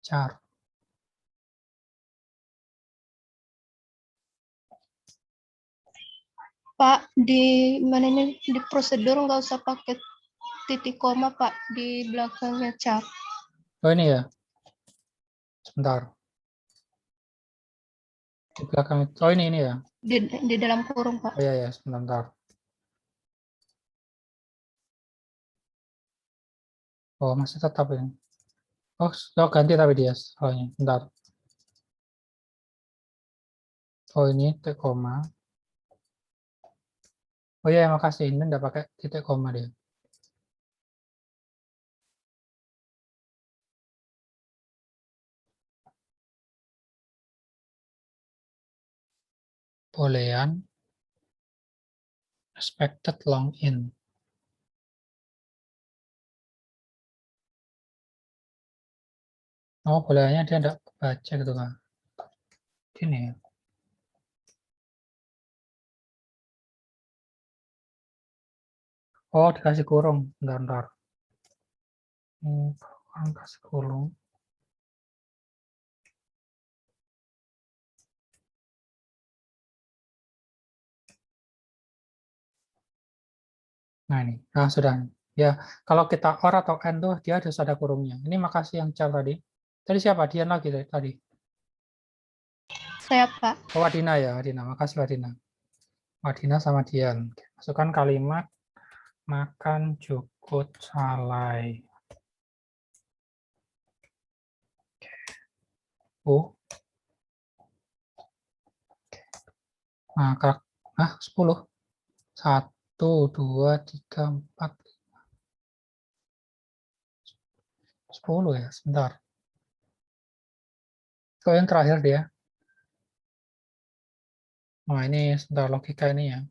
Speaker 1: char.
Speaker 3: Pak, di mana ini di prosedur nggak usah pakai titik koma, Pak, di belakangnya char.
Speaker 1: Oh ini ya. Sebentar. Di belakang itu. Oh ini ya.
Speaker 3: Di dalam kurung, Pak.
Speaker 1: Oh iya ya, sebentar. Oh, masih tetap ini. Oh, ganti tapi dia soalnya. Bentar. Oh, ini titik koma. Oh iya, makasih. Ini enggak pakai titik koma dia. Boolean expected long in. Oh, booleannya dia enggak baca gitu kan. Ini ya. Oh, dikasih kurung. Bentar. Orang kasih kurung. Nah ini, nah sudah. Ya, kalau kita or atau n tuh dia harus ada kurungnya. Ini makasih yang cal tadi. Tadi siapa? Dian lagi tadi.
Speaker 3: Saya, Pak.
Speaker 1: Oh, Wadina ya, Wadina. Makasih Wadina. Wadina sama Dian. Masukkan kalimat makan jukut salai. Maka 10. 1, 2, 3, 4, 10 ya, sebentar. Kok yang terakhir dia? Nah, ini sebentar logika ini ya.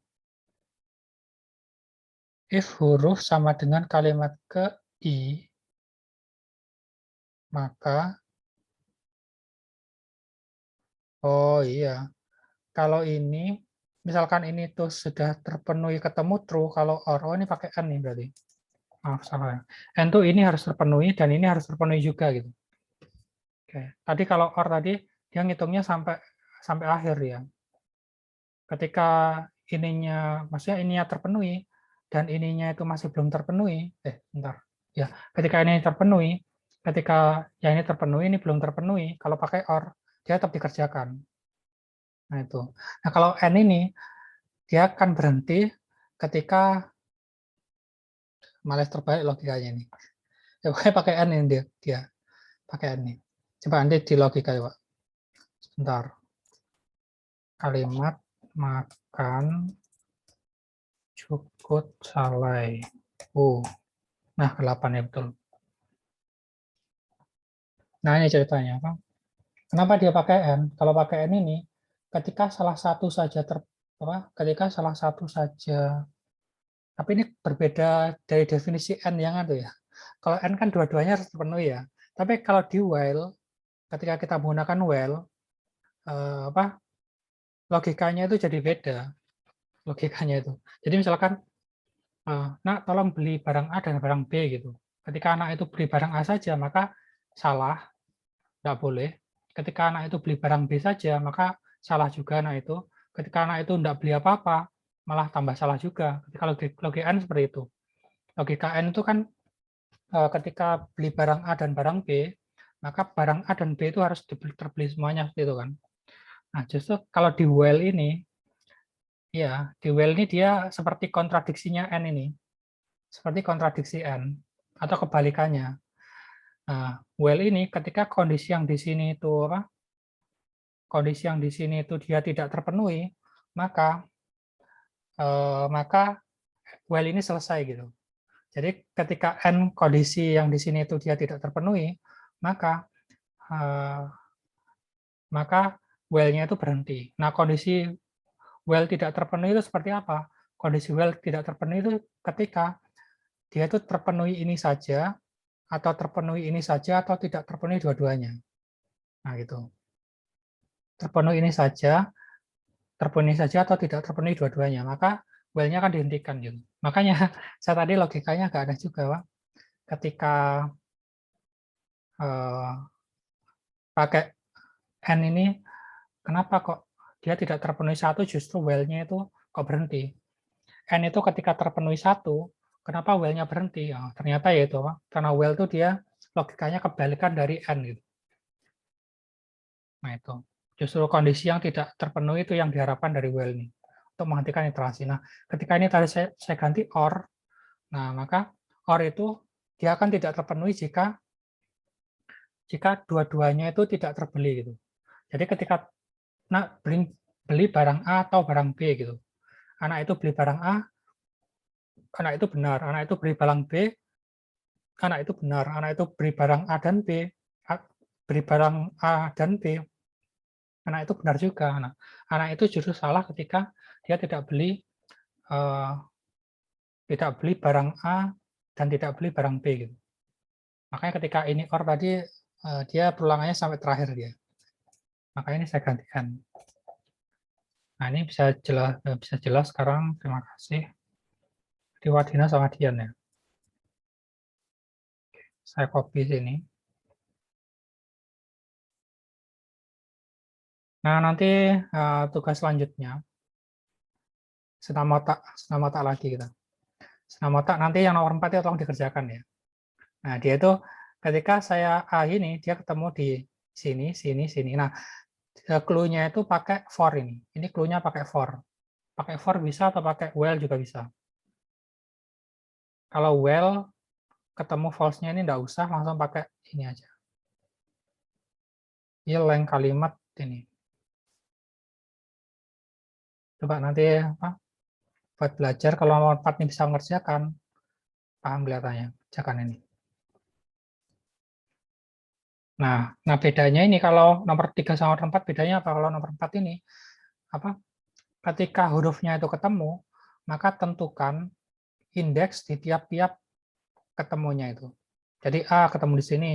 Speaker 1: If huruf sama dengan kalimat ke I, maka oh iya, kalau ini misalkan ini tuh sudah terpenuhi ketemu true, kalau or, oh ini pakai n nih berarti. Maaf salah ya. N tuh ini harus terpenuhi dan ini harus terpenuhi juga gitu. Oke. Tadi kalau or tadi dia ngitungnya sampai akhir ya. Ketika ininya, maksudnya ininya terpenuhi dan ininya itu masih belum terpenuhi, bentar. Ya, ketika ini terpenuhi, ketika yang ini terpenuhi, ini belum terpenuhi, kalau pakai or, dia tetap dikerjakan. Nah, itu. Nah, kalau n ini, dia akan berhenti ketika malas terbaik logikanya ini. Ya, pokoknya pakai n ini dia. Pakai n ini. Coba nanti di logika ya, Pak. Sebentar. Kalimat makan jukut salai. Nah, ke-8 ya betul. Nah, ini ceritanya. Kenapa dia pakai n? Kalau pakai n ini, ketika salah satu saja ketika salah satu saja, tapi ini berbeda dari definisi n yang ada ya. Kalau n kan dua-duanya harus terpenuhi ya. Tapi kalau di while, ketika kita menggunakan while, logikanya itu jadi beda. Logikanya itu. Jadi misalkan, nak tolong beli barang A dan barang B gitu. Ketika anak itu beli barang A saja, maka salah, tidak boleh. Ketika anak itu beli barang B saja, maka salah juga anak itu. Ketika anak itu tidak beli apa-apa, malah tambah salah juga. Ketika logika N seperti itu. Logika N itu kan ketika beli barang A dan barang B, maka barang A dan B itu harus terbeli semuanya seperti itu kan. Nah, justru kalau di while ini, ya, di while ini dia seperti kontradiksinya N ini. Seperti kontradiksi N, atau kebalikannya. Nah, while ini ketika kondisi yang di sini itu apa? Kondisi yang di sini itu dia tidak terpenuhi, maka while ini selesai gitu. Jadi ketika N kondisi yang di sini itu dia tidak terpenuhi, maka while-nya itu berhenti. Nah, kondisi while tidak terpenuhi itu seperti apa? Kondisi while tidak terpenuhi itu ketika dia itu terpenuhi ini saja, atau terpenuhi ini saja, atau tidak terpenuhi dua-duanya. Nah, gitu. Terpenuhi ini saja, atau tidak terpenuhi dua-duanya. Maka while-nya akan dihentikan. Gitu. Makanya saya tadi logikanya nggak ada juga, Pak. Ketika pakai N ini, kenapa kok dia tidak terpenuhi satu, justru while-nya itu kok berhenti. N itu ketika terpenuhi satu, kenapa while-nya berhenti? Oh, ternyata ya itu, karena while itu dia logikanya kebalikan dari N. Gitu. Nah itu, justru kondisi yang tidak terpenuhi itu yang diharapkan dari while ini, untuk menghentikan iterasi. Nah, ketika ini tadi saya ganti OR, nah maka OR itu dia akan tidak terpenuhi jika dua-duanya itu tidak terbeli. Gitu. Jadi ketika beli barang A atau barang B gitu. Anak itu beli barang A, anak itu benar. Anak itu beli barang B, anak itu benar. Anak itu beli barang A dan B, beli barang A dan B, anak itu benar juga. Anak itu justru salah ketika dia tidak beli barang A dan tidak beli barang B gitu. Makanya ketika ini OR tadi dia perulangannya sampai terakhir dia. Makanya ini saya gantikan. Nah, ini bisa jelas sekarang. Terima kasih. Di Wadina sama Dian ya. Saya copy sini. Nah, nanti tugas selanjutnya senam otak lagi kita. Senam otak nanti yang nomor 4 itu tolong dikerjakan ya. Nah, dia itu ketika saya ini dia ketemu di sini, sini. Nah, clue-nya itu pakai for ini. Ini clue-nya pakai for. Pakai for bisa atau pakai while juga bisa. Kalau while ketemu false-nya ini enggak usah, langsung pakai ini aja. Ini length kalimat ini. Coba nanti buat belajar kalau nomor 4 ini bisa mengerjakan, paham kelihatannya, kerjakan ini. Nah, bedanya ini kalau nomor 3 sama nomor 4 bedanya apa? Kalau nomor 4 ini ketika hurufnya itu ketemu, maka tentukan indeks di tiap-tiap ketemunya itu. Jadi A ketemu di sini,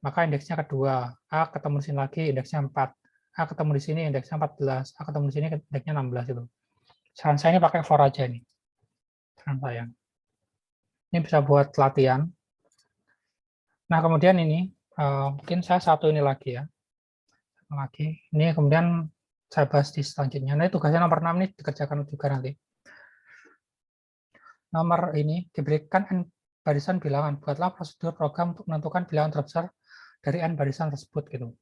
Speaker 1: maka indeksnya kedua. A ketemu di sini lagi, indeksnya 4. A ketemu di sini, indeksnya 14. A ketemu di sini, indeksnya 16 itu. Saran saya ini pakai for aja nih. Saran saya. Ini bisa buat latihan. Nah, kemudian ini, mungkin saya satu ini lagi ya. Ini kemudian saya bahas di selanjutnya. Nah, tugasnya nomor 6 ini dikerjakan juga nanti. Nomor ini diberikan N barisan bilangan. Buatlah prosedur program untuk menentukan bilangan terbesar dari N barisan tersebut. Gitu.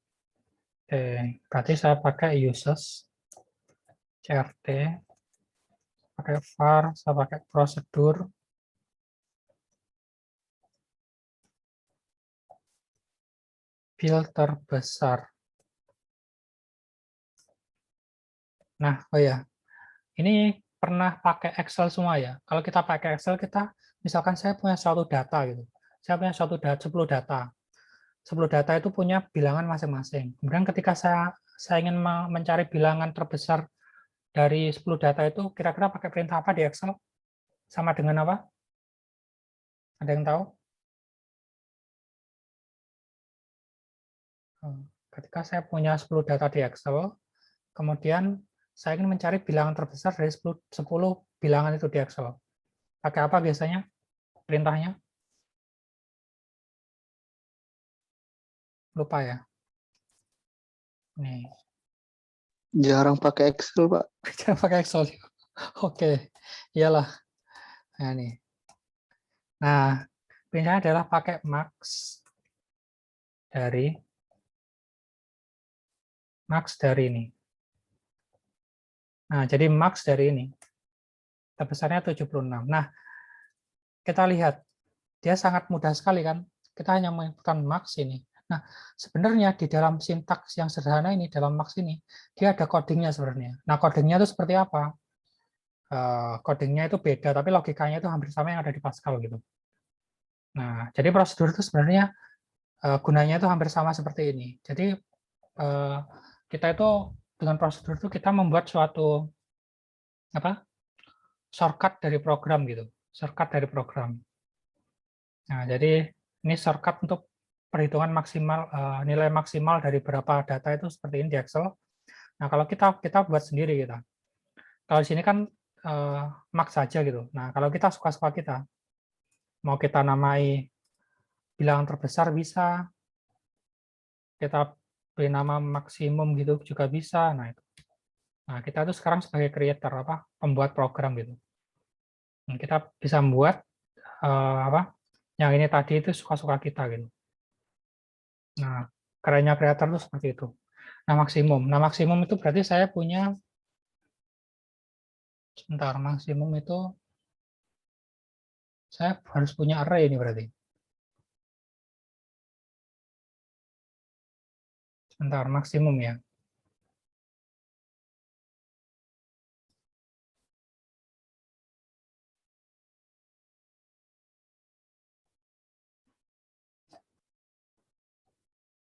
Speaker 1: Oke, berarti saya pakai uses, CRT, pakai var, saya pakai prosedur, bil terbesar. Nah, oh ya, ini pernah pakai Excel semua ya. Kalau kita pakai Excel, misalkan saya punya suatu data gitu. Saya punya suatu 10 data. 10 data itu punya bilangan masing-masing. Kemudian ketika saya ingin mencari bilangan terbesar dari 10 data itu, kira-kira pakai perintah apa di Excel? Sama dengan apa? Ada yang tahu? Ketika saya punya 10 data di Excel, kemudian saya ingin mencari bilangan terbesar dari 10 bilangan itu di Excel. Pakai apa biasanya perintahnya? Lupa ya? Nih.
Speaker 4: Jarang pakai Excel, Pak.
Speaker 1: Jangan pakai Excel. Oke, iyalah. Nah, nih. Nah, pilihannya adalah pakai max dari ini. Nah, jadi max dari ini. Terbesarnya 76. Nah, kita lihat. Dia sangat mudah sekali kan. Kita hanya menginputkan max ini. Nah, sebenarnya di dalam sintaks yang sederhana ini, dalam max ini, dia ada codingnya sebenarnya. Nah, codingnya itu seperti apa? Codingnya itu beda, tapi logikanya itu hampir sama yang ada di Pascal gitu. Nah, jadi prosedur itu sebenarnya gunanya itu hampir sama seperti ini. Jadi kita itu dengan prosedur itu kita membuat suatu shortcut dari program gitu, shortcut dari program. Nah, jadi ini shortcut untuk perhitungan maksimal nilai maksimal dari berapa data itu seperti ini di Excel. Nah, kalau kita buat sendiri kita. Kalau di sini kan max saja gitu. Nah, kalau kita suka-suka kita, mau kita namai bilangan terbesar bisa, kita beri nama maksimum gitu juga bisa. Nah, itu. Nah, kita tuh sekarang sebagai creator pembuat program gitu. Nah, kita bisa membuat yang ini tadi itu suka-suka kita gitu. Nah, kerennya creator itu seperti itu. Nah, maksimum itu berarti saya punya sebentar, maksimum itu saya harus punya array ini berarti. Sebentar, maksimum ya.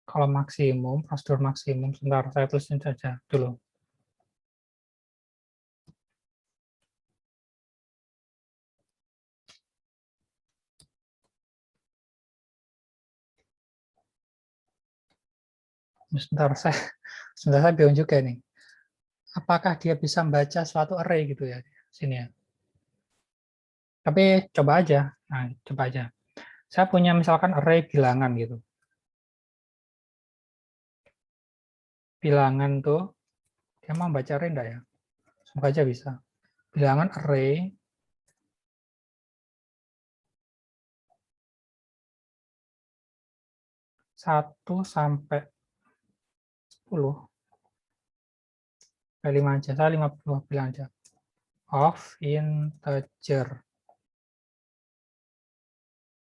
Speaker 1: Kalau maksimum, prosedur maksimum, sebentar, saya tulisin saja dulu. Sebentar, saya bingung juga nih. Apakah dia bisa membaca suatu array gitu ya, sini ya. Tapi coba aja. Nah, coba aja. Saya punya misalkan array bilangan gitu. Bilangan tuh, dia mau baca array enggak ya? Semoga aja bisa. Bilangan array 1 sampai 10. 5 aja, saya 50 bilang aja. Of integer.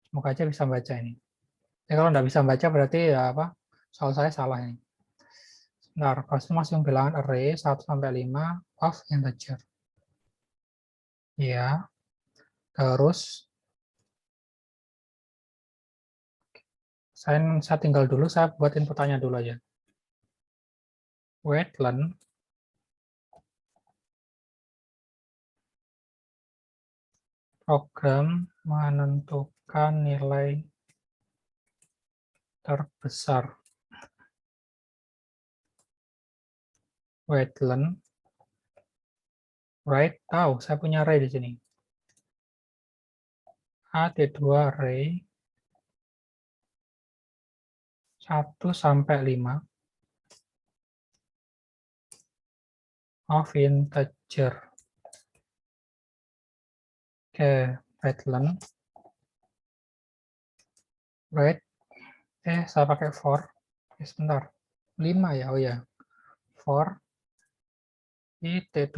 Speaker 1: Semoga aja bisa baca ini. Ya, kalau nggak bisa baca berarti ya soal saya salah ini. Nah, pasti masih bilangan array 1 sampai 5 of integer. Ya. Terus saya tinggal dulu, saya buat inputannya dulu aja. Wait_len program menentukan nilai terbesar. Wait_len right, saya punya array di sini. AT2 array 1 sampai 5 of integer. Oke, wait_len right, saya pakai for. Sebentar, 5 ya, oh ya. For IT2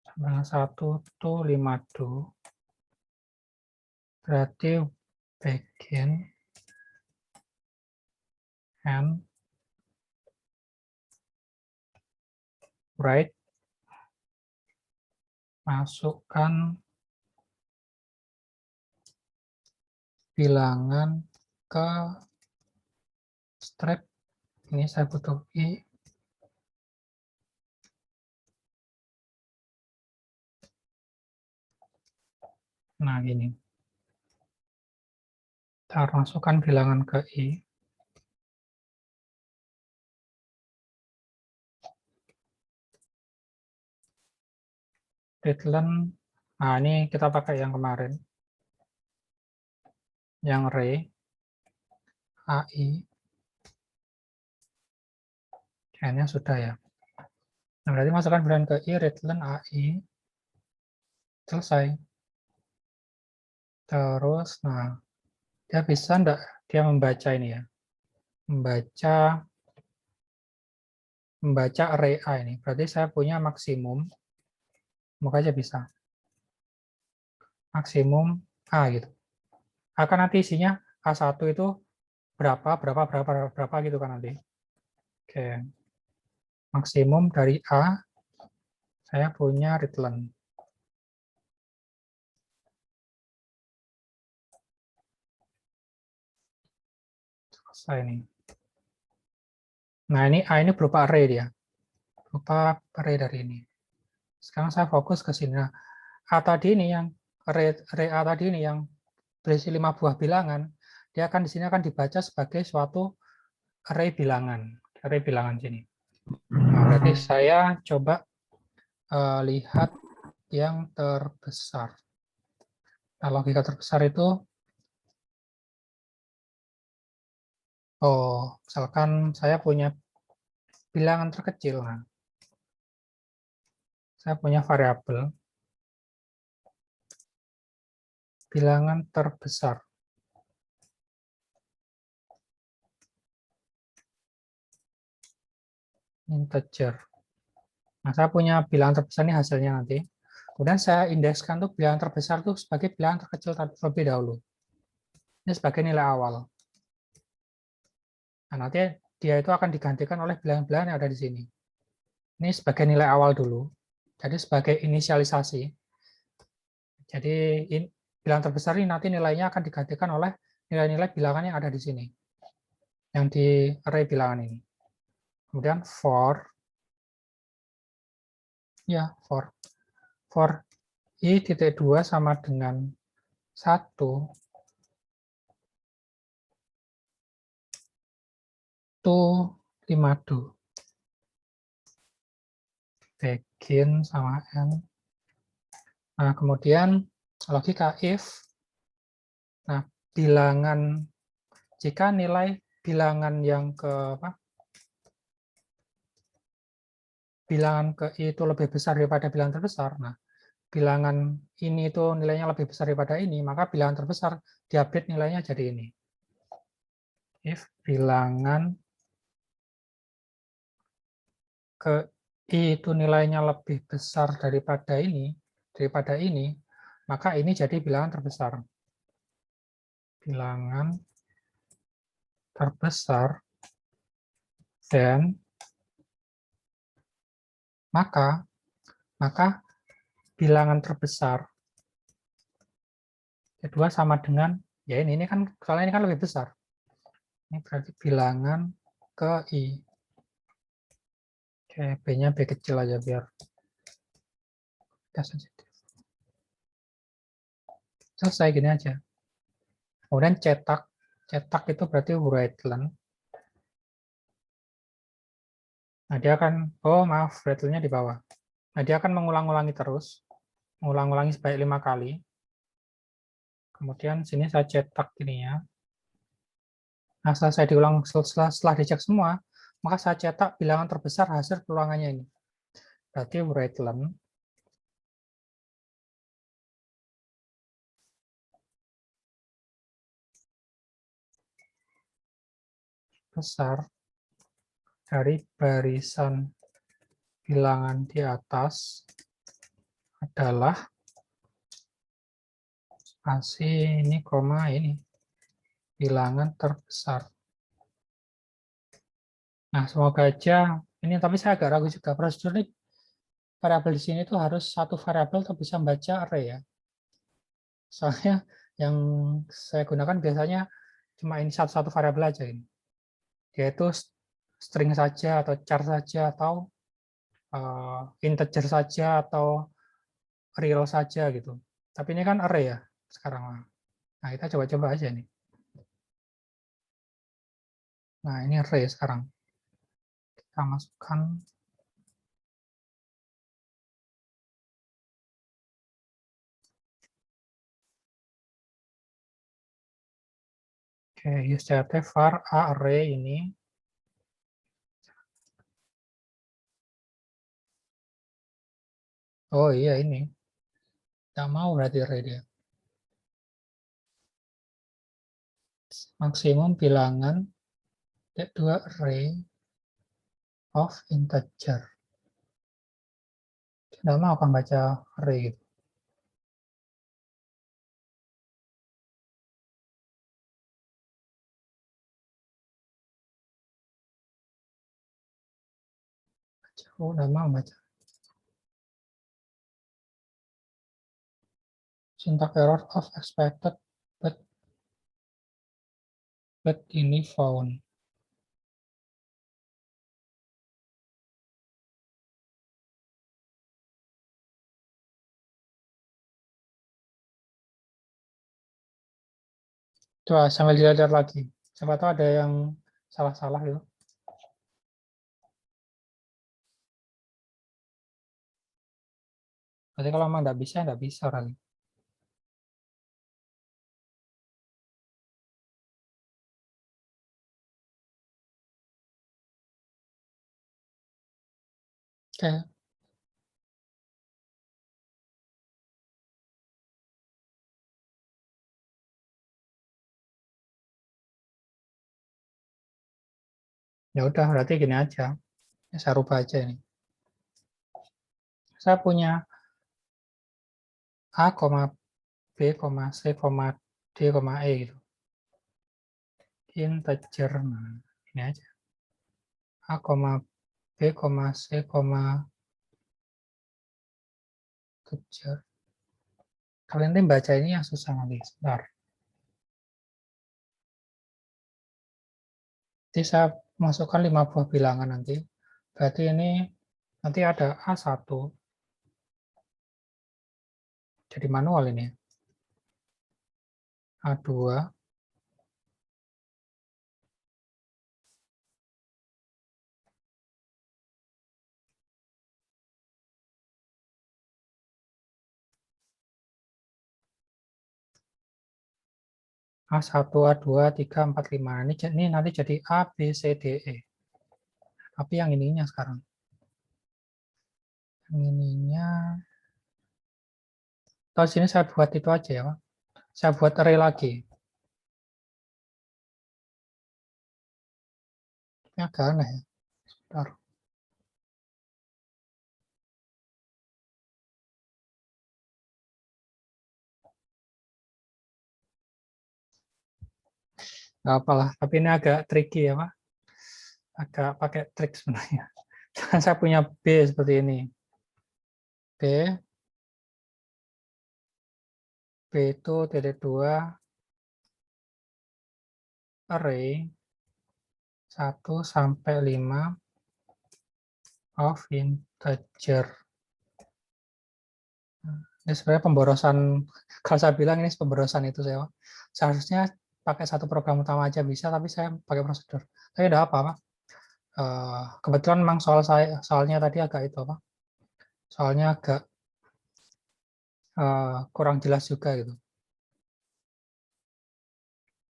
Speaker 1: sama 1 to 52 berarti begin and write, masukkan bilangan ke strip. Ini saya butuh i. Nah, gini. Kita masukkan bilangan ke i. Readlen. Nah, ini kita pakai yang kemarin. Yang array AI. Kayaknya sudah ya. Nah, berarti masukkan bilangan ke I, readline AI. Selesai. Terus, nah, dia bisa enggak dia membaca ini ya? Membaca array A ini. Berarti saya punya maksimum. Semoga aja bisa. Maksimum A gitu. Akan nanti isinya A1 itu berapa gitu kan nanti. Oke. Maksimum dari A, saya punya readline. Selesai ini. Nah, ini A ini berupa array dia. Berupa array dari ini. Sekarang saya fokus ke sini. Nah, A tadi ini yang array A tadi ini yang berisi 5 buah bilangan, dia akan di sini akan dibaca sebagai suatu array bilangan sini. Nah, berarti saya coba lihat yang terbesar. Nah, logika terbesar itu, misalkan saya punya bilangan terkecil. Nah, saya punya variabel bilangan terbesar. Integer. Nah, saya punya bilangan terbesar ini hasilnya nanti. Kemudian saya indekskan tuh bilangan terbesar itu sebagai bilangan terkecil terlebih dahulu. Ini sebagai nilai awal. Nah, nanti dia itu akan digantikan oleh bilangan-bilangan yang ada di sini. Ini sebagai nilai awal dulu. Jadi sebagai inisialisasi. Jadi bilangan terbesar ini nanti nilainya akan digantikan oleh nilai-nilai bilangan yang ada di sini. Yang di array bilangan ini. Kemudian for i.2 sama dengan 1 to 5do. Begin sama n. Nah, kemudian logika if. Nah, bilangan jika nilai bilangan yang bilangan ke I itu lebih besar daripada bilangan terbesar. Nah, bilangan ini itu nilainya lebih besar daripada ini, maka bilangan terbesar diupdate nilainya jadi ini. If bilangan ke I itu nilainya lebih besar daripada ini, maka ini jadi bilangan terbesar. Bilangan terbesar dan maka bilangan terbesar kedua sama dengan ya ini kan soalnya ini kan lebih besar. Ini berarti bilangan ke I. Oke, B-nya B kecil aja biar tidak sensitif. Selesai gini aja. Kemudian cetak itu berarti readline. Nah, dia akan, readline-nya di bawah. Nah, dia akan mengulang-ulangi terus. Mengulang-ulangi sebanyak 5 kali. Kemudian sini saya cetak ini ya. Nah, setelah dicek semua, maka saya cetak bilangan terbesar hasil peluangannya ini. Berarti readline besar dari barisan bilangan di atas adalah spasi ini koma ini bilangan terbesar. Nah, semoga aja ini, tapi saya agak ragu juga prosedur ini variabel di sini tuh harus satu variabel atau bisa membaca array ya. Soalnya yang saya gunakan biasanya cuma ini satu variabel aja ini. Yaitu string saja atau char saja atau integer saja atau real saja gitu. Tapi ini kan array ya sekarang. Nah, kita coba-coba aja nih. Nah, ini array sekarang. Kita masukkan UseChat var a array ini. Oh iya ini. Nggak mau berarti array dia. Maksimum bilangan dua array of integer. Nggak mau kan baca array gitu. Oh, nggak mau baca. Syntax error of expected but ini found. Coba sambil dilihat lagi. Siapa tahu ada yang salah-salah gitu. Berarti kalau memang nggak bisa kali. Oke. Ya udah, berarti gini aja. Ya, saya rubah aja ini. Saya punya A, B, C, D, E gitu. Integer. Nah, ini aja. A, B, C, integer. Kalian ini baca ini yang susah nanti. Sebentar. Nanti saya masukkan 5 buah bilangan nanti. Berarti ini nanti ada A1. Jadi manual ini. A2. A1, A2, 3, 4, 5. Ini nanti jadi A, B, C, D, E. Tapi yang ininya sekarang. Yang ininya. Kalau sini saya buat itu aja ya, Pak. Saya buat array lagi. Ini agak aneh ya. Sebentar. Nggak apalah. Tapi ini agak tricky ya, Pak. Agak pakai trik sebenarnya. Saya punya B seperti ini. B itu titik 2 array 1 sampai 5 of integer. Ini sebenarnya pemborosan, kalau saya bilang ini pemborosan itu saya. Seharusnya pakai satu program utama aja bisa, tapi saya pakai prosedur. Tapi tidak apa-apa. Kebetulan memang soalnya tadi agak itu apa? Soalnya agak kurang jelas juga gitu.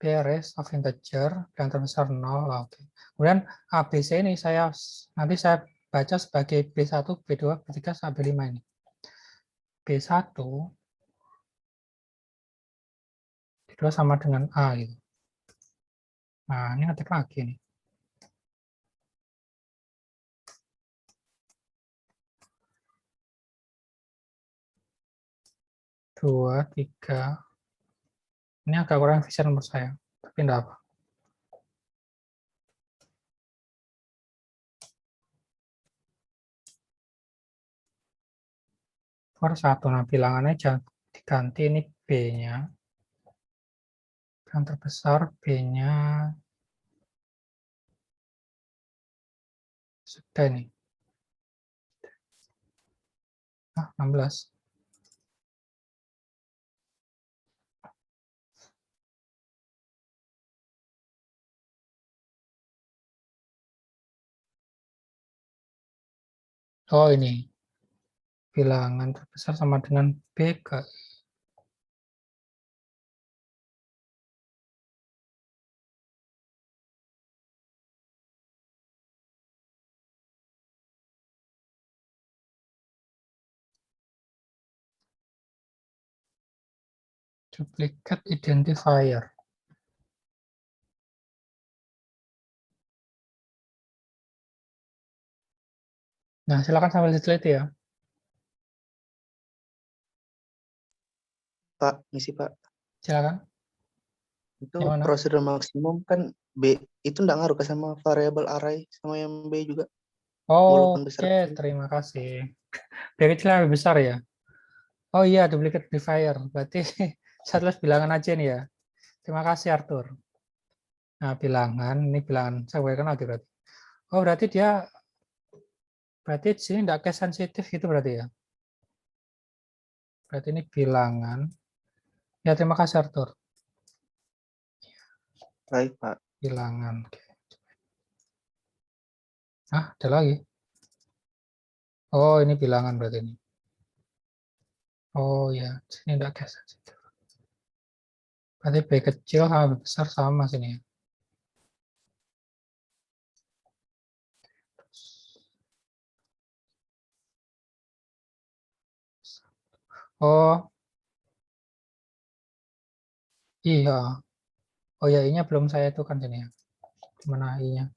Speaker 1: Arrays of integer yang terbesar 0. Oke. Kemudian ABC ini nanti saya baca sebagai B1, B2, B3 sampai 5 ini. B1 B2 sama dengan A gitu. Nah, ini ngetik lagi nih. Dua, tiga. Ini agak kurang efisien menurut saya, tapi enggak apa. For 1, nah bilangannya jangan diganti ini B-nya. Yang terbesar B-nya sudah ini. Nah, 16. Oh ini, bilangan terbesar sama dengan B ke duplicate identifier. Nah, silakan sambil diteliti ya.
Speaker 4: Pak, misi Pak.
Speaker 1: Silakan.
Speaker 4: Itu
Speaker 1: Yang mana?
Speaker 4: prosedur maksimum kan B itu enggak ngaruh ke sama variable array sama yang B juga. Walaupun besar
Speaker 1: Oke,
Speaker 4: kecil.
Speaker 1: terima kasih. B kecil lebih besar ya. Oh iya, duplicate identifier. Berarti saya tulis bilangan aja nih ya. Terima kasih Arthur. Nah, bilangan, ini bilangan. Saya boleh kenal berarti. Oh, berarti berarti di sini enggak case sensitif gitu berarti ya. Berarti ini bilangan. Ya, terima kasih Arthur.
Speaker 4: Baik, Pak.
Speaker 1: Bilangan. Oke. Ah, ada lagi. Oh, ini bilangan berarti ini. Oh ya, sini enggak case sensitif. Berarti B kecil sama B besar sama sini ya. Oh, iya. Oh ya, I-nya belum saya itu kan sini ya. Mana I-nya?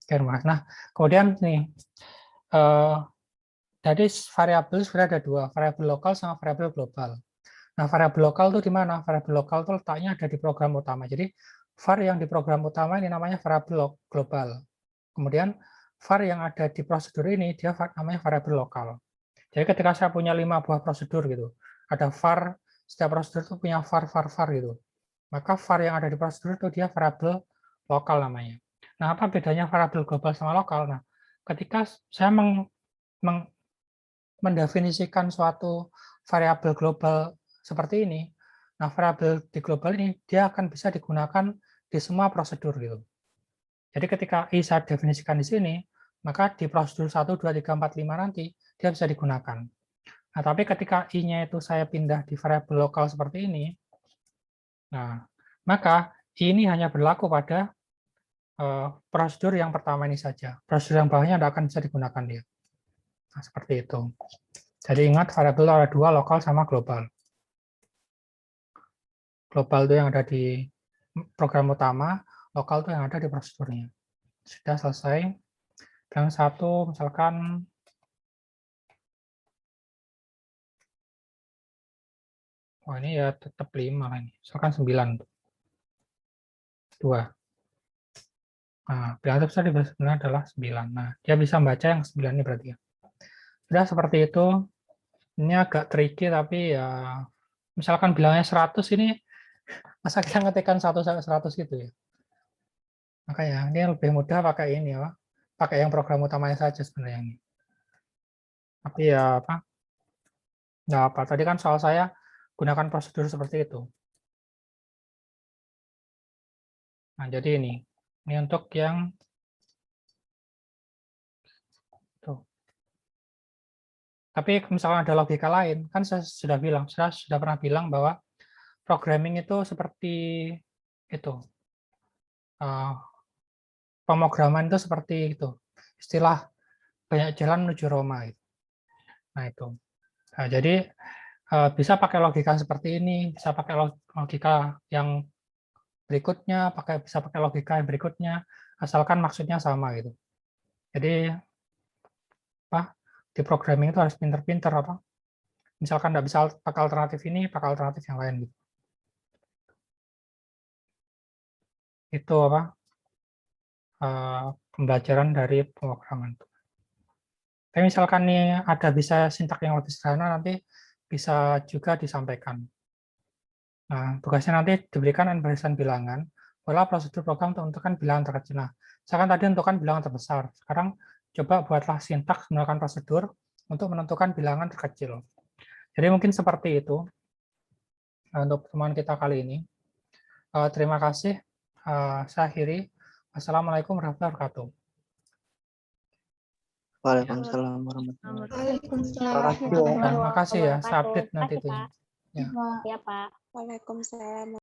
Speaker 1: Mas. Nah, kemudian nih, jadi variabel sudah ada dua, variabel lokal sama variabel global. Nah, variabel lokal itu di mana? Variabel lokal itu letaknya ada di program utama. Jadi, var yang di program utama ini namanya variabel global. Kemudian, var yang ada di prosedur ini, dia namanya variabel lokal. Jadi, ketika saya punya 5 buah prosedur gitu, ada var, setiap prosedur itu punya var gitu. Maka var yang ada di prosedur itu dia variabel lokal namanya. Nah, apa bedanya variabel global sama lokal? Nah, ketika saya mendefinisikan suatu variabel global seperti ini, nah variabel di global ini dia akan bisa digunakan di semua prosedur gitu. Jadi ketika I saya definisikan di sini, maka di prosedur 1, 2, 3, 4, 5 nanti dia bisa digunakan. Nah, tapi ketika I-nya itu saya pindah di variabel lokal seperti ini, nah, maka I ini hanya berlaku pada prosedur yang pertama ini saja. Prosedur yang bawahnya tidak akan bisa digunakan dia. Nah, seperti itu. Jadi ingat variabel ada dua, lokal sama global. Global itu yang ada di program utama, lokal itu yang ada di prosedurnya. Sudah selesai. Yang satu, misalkan ini ya tetap 5 ini. Misalkan 9. 2. Nah, bilangan terbesar sebenarnya adalah 9. Nah, dia bisa membaca yang 9 ini berarti ya. Sudah seperti itu. Ini agak tricky tapi ya misalkan bilangnya 100 ini masa kita ngetikkan 1 sampai 100 gitu ya. Makanya ini lebih mudah pakai ini ya. Pakai yang program utamanya saja sebenarnya ini. Tapi ya apa? Nggak apa. Tadi kan soal saya gunakan prosedur seperti itu. Nah, jadi ini untuk yang tuh. Tapi misalkan ada logika lain, kan saya sudah bilang, saya sudah pernah bilang bahwa programming itu seperti itu. Pemrograman itu seperti itu. Istilah banyak jalan menuju Roma. Nah, itu. Nah, jadi bisa pakai logika seperti ini, bisa pakai logika yang berikutnya, bisa pakai logika yang berikutnya, asalkan maksudnya sama gitu. Jadi di programming itu harus pinter-pinter apa? Misalkan nggak bisa pakai alternatif ini, pakai alternatif yang lain gitu. Itu apa? Pembelajaran dari pemrograman. Tapi misalkan nih ada bisa sintak yang lebih sederhana, nanti bisa juga disampaikan. Nah, tugasnya nanti diberikan barisan bilangan, pola prosedur program untuk menentukan bilangan terkecil. Nah, misalkan tadi menentukan bilangan terbesar, sekarang coba buatlah sintaks menggunakan prosedur untuk menentukan bilangan terkecil. Jadi mungkin seperti itu untuk pertemuan kita kali ini. Terima kasih. Saya akhiri. Assalamualaikum warahmatullahi wabarakatuh.
Speaker 4: Waalaikumsalam warahmatullahi
Speaker 3: Waalaikumsalam.
Speaker 4: wabarakatuh.
Speaker 1: Terima kasih ya. Saya update nanti itu.
Speaker 5: Ya, Pak. Waalaikumsalam.